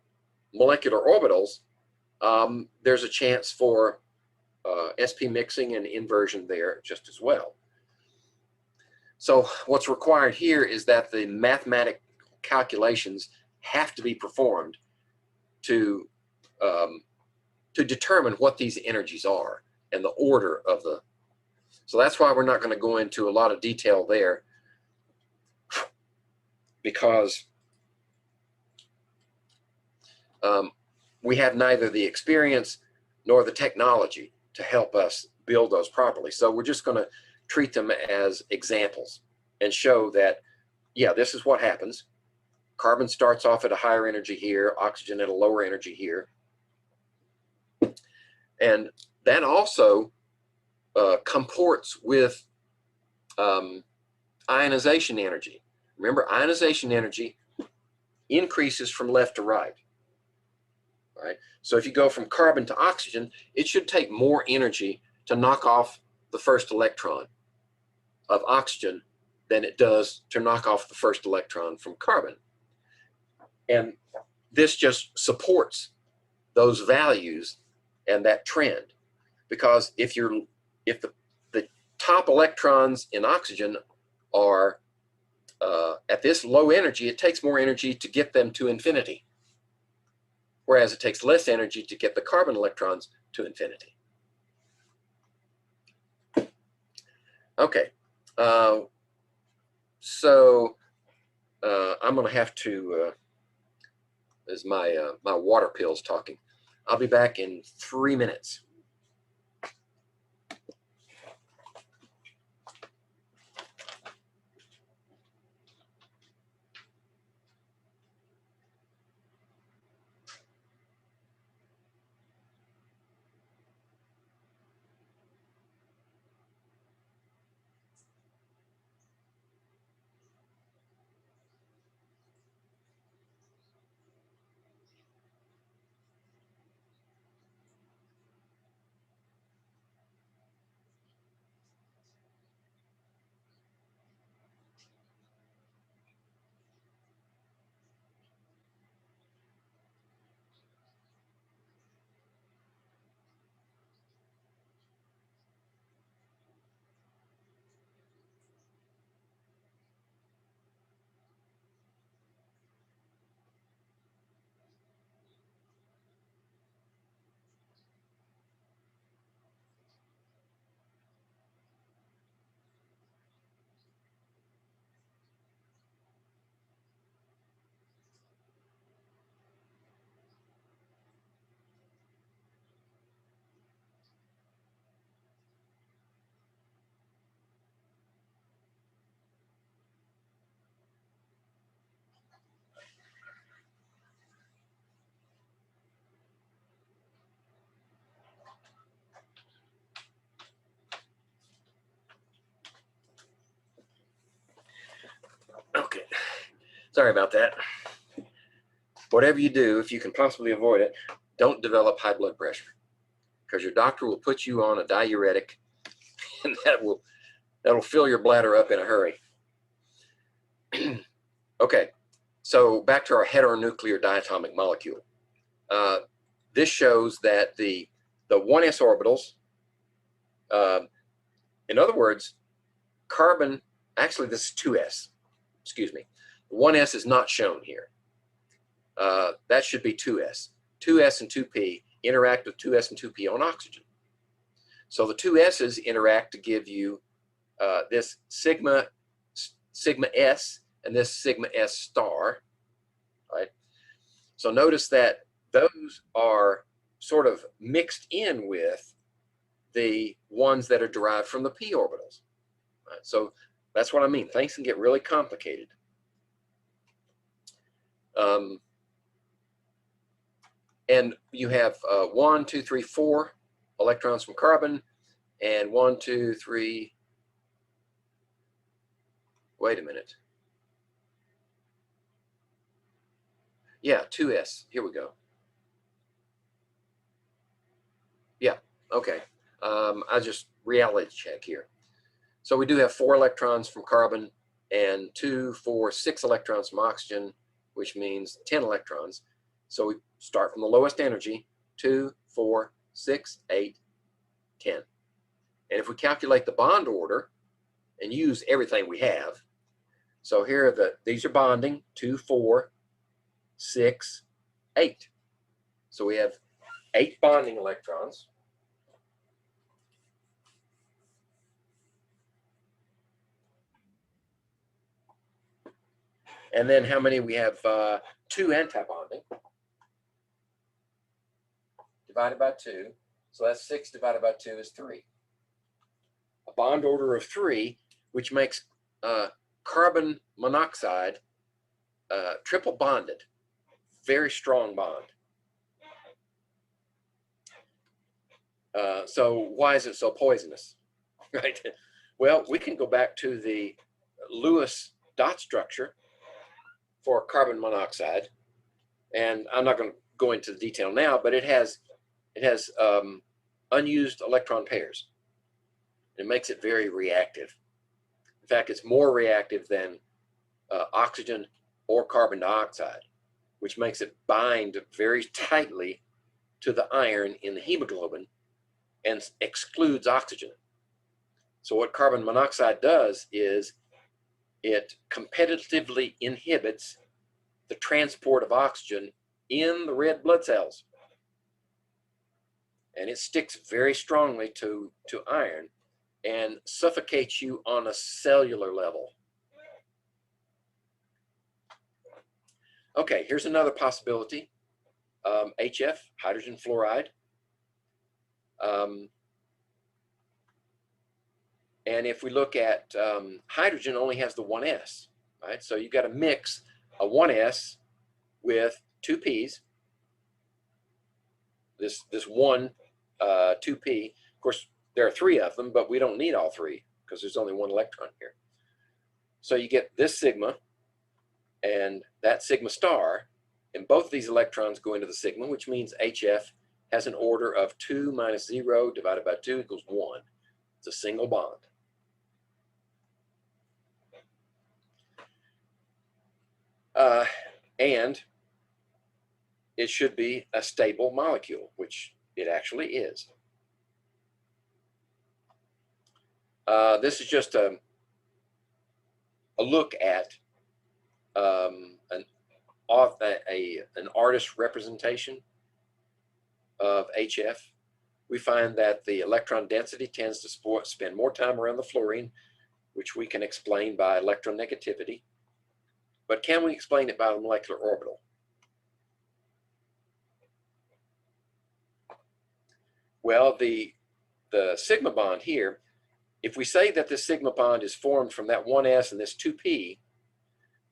molecular orbitals, there's a chance for sp mixing and inversion there just as well. So what's required here is that the mathematical calculations have to be performed to determine what these energies are and the order of the. So that's why we're not going to go into a lot of detail there, because we have neither the experience nor the technology to help us build those properly. So we're just going to treat them as examples and show that, yeah, this is what happens. Carbon starts off at a higher energy here, oxygen at a lower energy here. And that also comports with ionization energy. Remember, ionization energy increases from left to right. Right? So if you go from carbon to oxygen, it should take more energy to knock off the first electron of oxygen than it does to knock off the first electron from carbon. And this just supports those values and that trend, because if the top electrons in oxygen are at this low energy, it takes more energy to get them to infinity, whereas it takes less energy to get the carbon electrons to infinity. Okay, so I'm going to have to, as my water pills talking. I'll be back in 3 minutes. Okay, sorry about that. Whatever you do, if you can possibly avoid it, don't develop high blood pressure, because your doctor will put you on a diuretic, and that'll fill your bladder up in a hurry. Okay, so back to our heteronuclear diatomic molecule. This shows that the 1s orbitals, in other words, carbon, actually this is 2s, excuse me. 1s is not shown here. That should be 2s. 2s and 2p interact with 2s and 2p on oxygen. So the 2s's interact to give you this sigma s and this sigma s star, right? So notice that those are sort of mixed in with the ones that are derived from the p orbitals. Right? So that's what I mean. Things can get really complicated. And you have 1, 2, 3, 4 electrons from carbon, and 1, 2, 3. Wait a minute. Yeah, 2s. Here we go. Okay, I'll just reality check here. So we do have 4 electrons from carbon and 2, 4, 6 electrons from oxygen, which means 10 electrons. So we start from the lowest energy, 2, 4, 6, 8, 10. And if we calculate the bond order and use everything we have, so here are these are bonding, 2, 4, 6, 8. So we have 8 bonding electrons. And then how many? We have 2 antibonding divided by 2. So that's 6 divided by 2 is 3. A bond order of 3, which makes carbon monoxide triple bonded. Very strong bond. So why is it so poisonous? Right? Well, we can go back to the Lewis dot structure for carbon monoxide, and I'm not going to go into the detail now, but it has unused electron pairs. It makes it very reactive. In fact, it's more reactive than oxygen or carbon dioxide, which makes it bind very tightly to the iron in the hemoglobin and excludes oxygen. So what carbon monoxide does is it competitively inhibits the transport of oxygen in the red blood cells. And it sticks very strongly to iron and suffocates you on a cellular level. Okay, here's another possibility. HF, hydrogen fluoride. And if we look at hydrogen only has the 1s, right? So you got to mix a 1s with 2 p's. This one 2p. Of course, there are 3 of them, but we don't need all 3 because there's only 1 electron here. So you get this sigma and that sigma star, and both of these electrons go into the sigma, which means HF has an order of 2 minus 0 divided by 2 equals 1. It's a single bond. And it should be a stable molecule, which it actually is. This is just a look at an artist representation of HF. We find that the electron density tends to spend more time around the fluorine, which we can explain by electronegativity. But can we explain it by a molecular orbital? Well, the sigma bond here, if we say that this sigma bond is formed from that 1s and this 2p,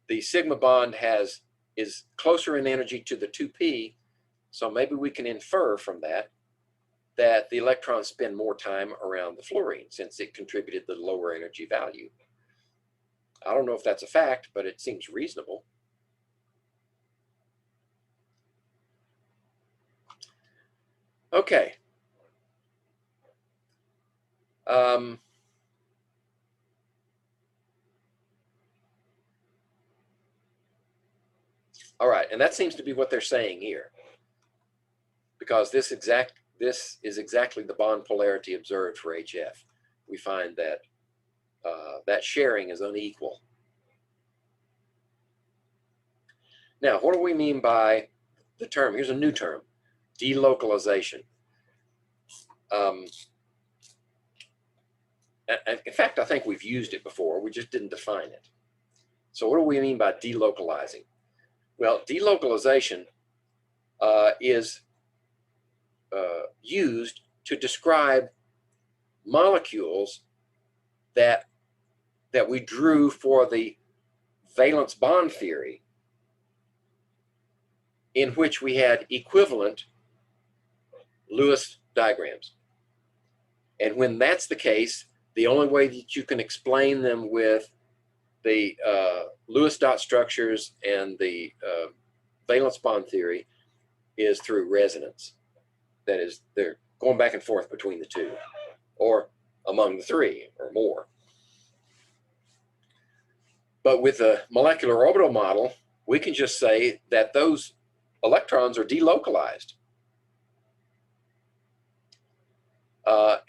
the sigma bond is closer in energy to the 2p, so maybe we can infer from that the electrons spend more time around the fluorine since it contributed the lower energy value. I don't know if that's a fact, but it seems reasonable. Okay. All right, and that seems to be what they're saying here, because this is exactly the bond polarity observed for HF. We find that that sharing is unequal. Now, what do we mean by the term? Here's a new term, delocalization. In fact, I think we've used it before. We just didn't define it. So what do we mean by delocalizing? Well, delocalization is used to describe molecules that we drew for the valence bond theory, in which we had equivalent Lewis diagrams. And when that's the case, the only way that you can explain them with the Lewis dot structures and the valence bond theory is through resonance. That is, they're going back and forth between the two, or among the three or more. But with the molecular orbital model, we can just say that those electrons are delocalized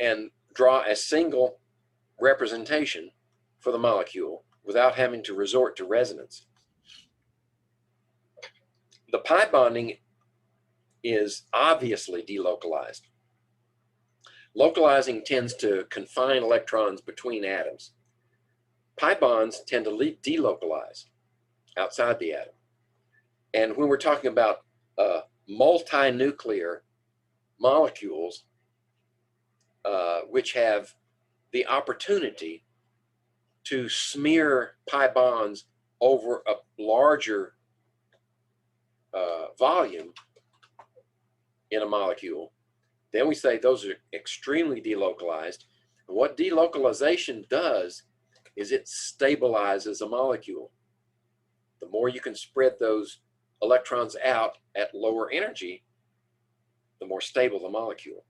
and draw a single representation for the molecule without having to resort to resonance. The pi bonding is obviously delocalized. Localizing tends to confine electrons between atoms. Pi bonds tend to delocalize outside the atom. And when we're talking about multinuclear molecules, which have the opportunity to smear pi bonds over a larger volume in a molecule, then we say those are extremely delocalized. And what delocalization does is it stabilizes a molecule. The more you can spread those electrons out at lower energy, the more stable the molecule.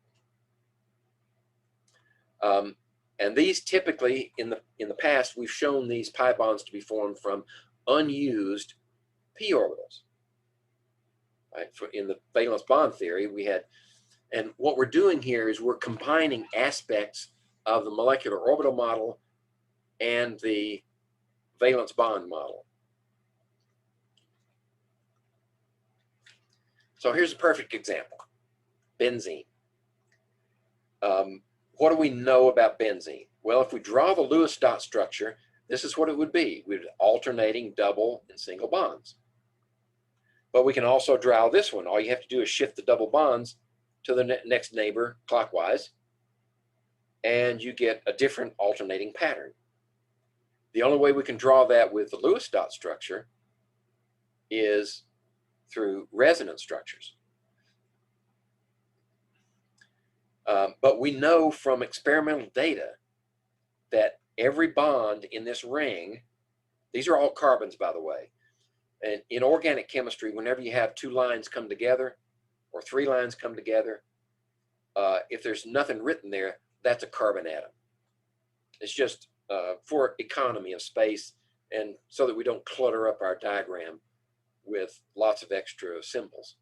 And these typically, in the past, we've shown these pi bonds to be formed from unused p orbitals. Right? In the valence bond theory, we had, and what we're doing here is we're combining aspects of the molecular orbital model and the valence bond model. So here's a perfect example, benzene. What do we know about benzene? Well, if we draw the Lewis dot structure, this is what it would be. We'd alternating double and single bonds. But we can also draw this one. All you have to do is shift the double bonds to the next neighbor clockwise, and you get a different alternating pattern. The only way we can draw that with the Lewis dot structure is through resonance structures. But we know from experimental data that every bond in this ring, these are all carbons, by the way. And in organic chemistry, whenever you have two lines come together or three lines come together, if there's nothing written there, that's a carbon atom. It's just for economy of space and so that we don't clutter up our diagram with lots of extra symbols.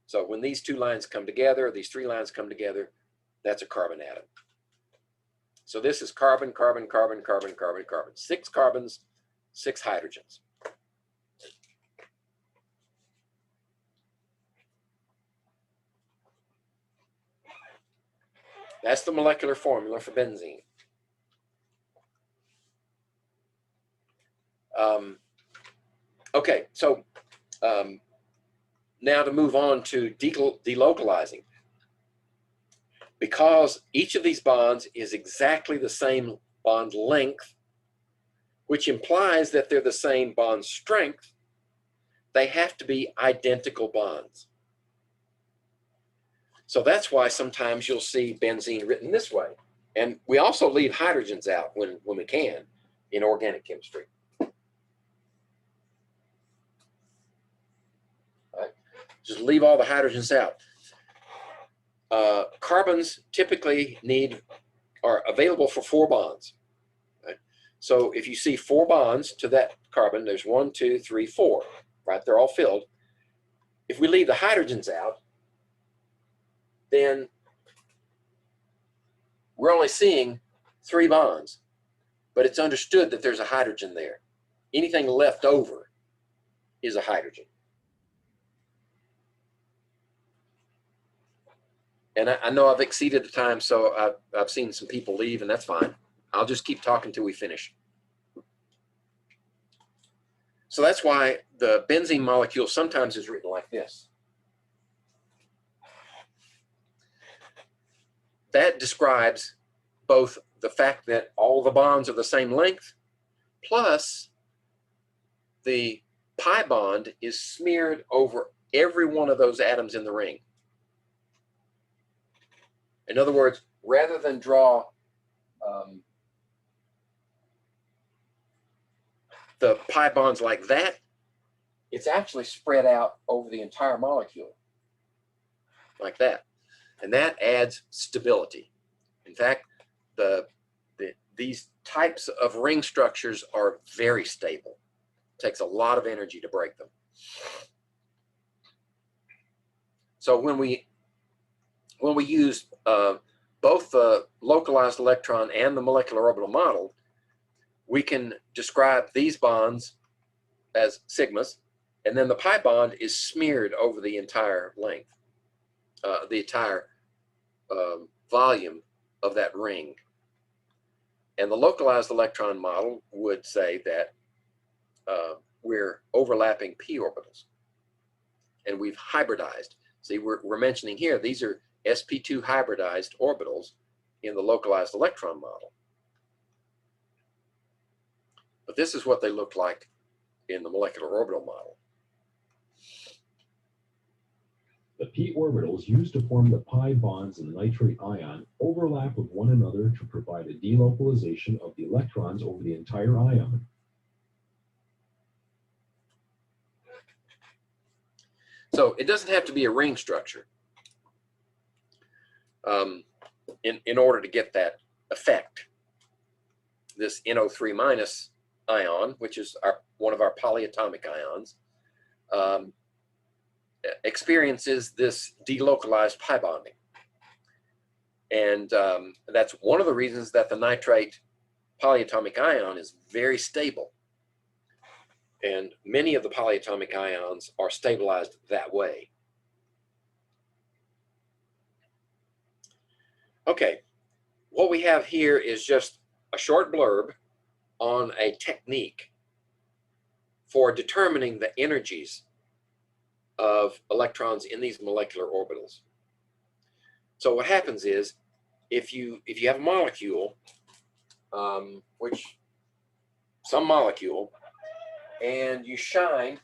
So when these two lines come together, these three lines come together, that's a carbon atom. So this is carbon, carbon, carbon, carbon, carbon, carbon. 6 carbons, 6 hydrogens. That's the molecular formula for benzene. Okay, so now to move on to delocalizing. Because each of these bonds is exactly the same bond length, which implies that they're the same bond strength, they have to be identical bonds. So that's why sometimes you'll see benzene written this way. And we also leave hydrogens out when we can in organic chemistry. Right? Just leave all the hydrogens out. Carbons typically are available for 4 bonds. Right? So if you see 4 bonds to that carbon, there's 1, 2, 3, 4, right? They're all filled. If we leave the hydrogens out, then we're only seeing 3 bonds, but it's understood that there's a hydrogen there. Anything left over is a hydrogen. And I know I've exceeded the time, so I've seen some people leave, and that's fine. I'll just keep talking till we finish. So that's why the benzene molecule sometimes is written like this. That describes both the fact that all the bonds are the same length, plus the pi bond is smeared over every one of those atoms in the ring. In other words, rather than draw the pi bonds like that, it's actually spread out over the entire molecule, like that. And that adds stability. In fact, these types of ring structures are very stable. It takes a lot of energy to break them. So when we use both the localized electron and the molecular orbital model, we can describe these bonds as sigmas, and then the pi bond is smeared over the entire length, the entire volume of that ring. And the localized electron model would say that we're overlapping p orbitals, and we've hybridized. See, we're mentioning here, these are sp2 hybridized orbitals in the localized electron model. But this is what they look like in the molecular orbital model. The p orbitals used to form the pi bonds in the nitrate ion overlap with one another to provide a delocalization of the electrons over the entire ion. So it doesn't have to be a ring structure in order to get that effect. This NO3 minus ion, which is one of our polyatomic ions, experiences this delocalized pi bonding. And that's one of the reasons that the nitrate polyatomic ion is very stable. And many of the polyatomic ions are stabilized that way. Okay, what we have here is just a short blurb on a technique for determining the energies of electrons in these molecular orbitals. So what happens is, if you have a molecule, some molecule, and you shine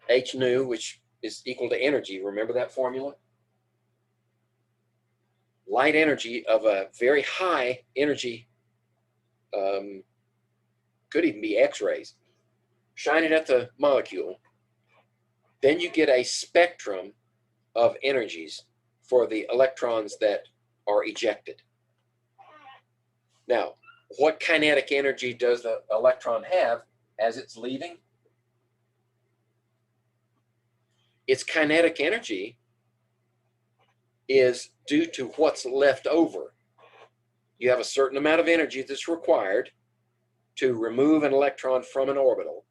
H nu, which is equal to energy, remember that formula? Light energy of a very high energy, could even be X-rays. Shine it at the molecule, then you get a spectrum of energies for the electrons that are ejected. Now, what kinetic energy does the electron have as it's leaving? Its kinetic energy is due to what's left over. You have a certain amount of energy that's required to remove an electron from an orbital,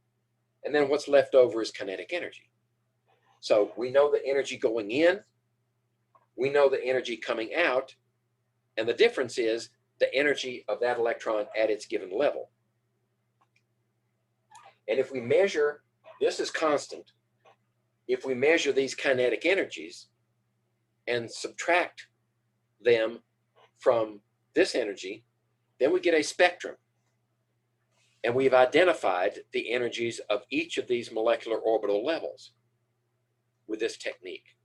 and then what's left over is kinetic energy. So we know the energy going in, we know the energy coming out, and the difference is the energy of that electron at its given level. And if we measure, this is constant, if we measure these kinetic energies and subtract them from this energy, then we get a spectrum. And we've identified the energies of each of these molecular orbital levels with this technique.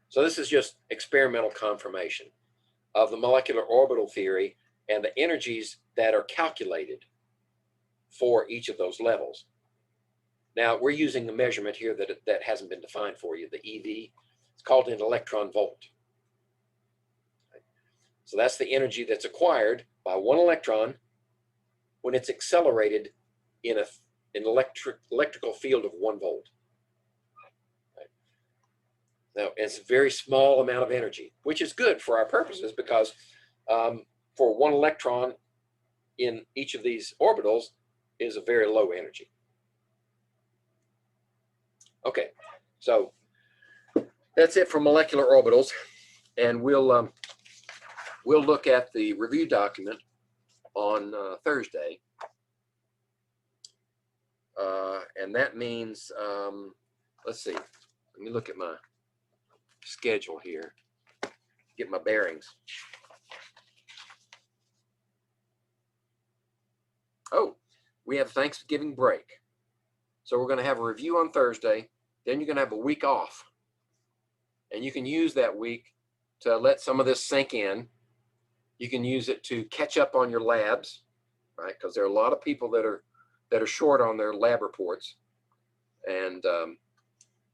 So this is just experimental confirmation of the molecular orbital theory and the energies that are calculated for each of those levels. Now, we're using a measurement here that hasn't been defined for you, the EV. It's called an electron volt. So that's the energy that's acquired by one electron when it's accelerated in an electrical field of 1 volt. Right. Now, it's a very small amount of energy, which is good for our purposes because for one electron in each of these orbitals is a very low energy. Okay, so that's it for molecular orbitals, and we'll look at the review document on Thursday, and that means let's see. Let me look at my schedule here, get my bearings. Oh, we have Thanksgiving break, so we're going to have a review on Thursday. Then you're going to have a week off, and you can use that week to let some of this sink in. You can use it to catch up on your labs, right? Because there are a lot of people that are short on their lab reports, and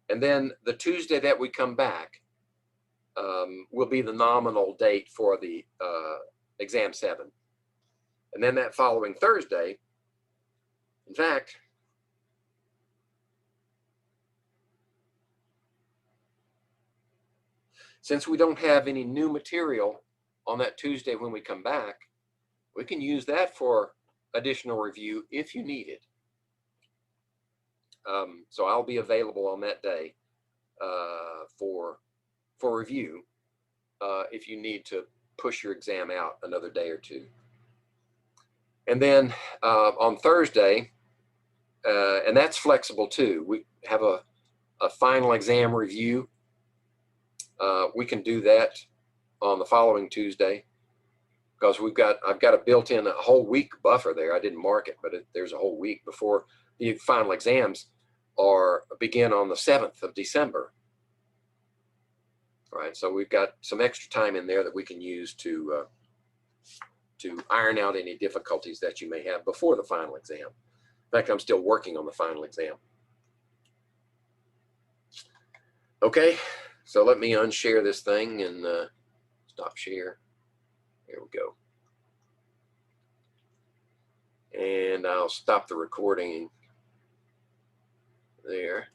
And then the Tuesday that we come back will be the nominal date for the exam 7. And then that following Thursday, in fact, since we don't have any new material on that Tuesday when we come back, we can use that for additional review if you need it. So I'll be available on that day for review if you need to push your exam out another day or two. And then on Thursday, and that's flexible too, we have a final exam review. We can do that on the following Tuesday because I've got a built-in a whole week buffer there. I didn't mark it, but there's a whole week before the final exams begin on the 7th of December. All right, so we've got some extra time in there that we can use to iron out any difficulties that you may have before the final exam. In fact, I'm still working on the final exam. Okay, so let me unshare this thing and stop share. There we go. And I'll stop the recording there.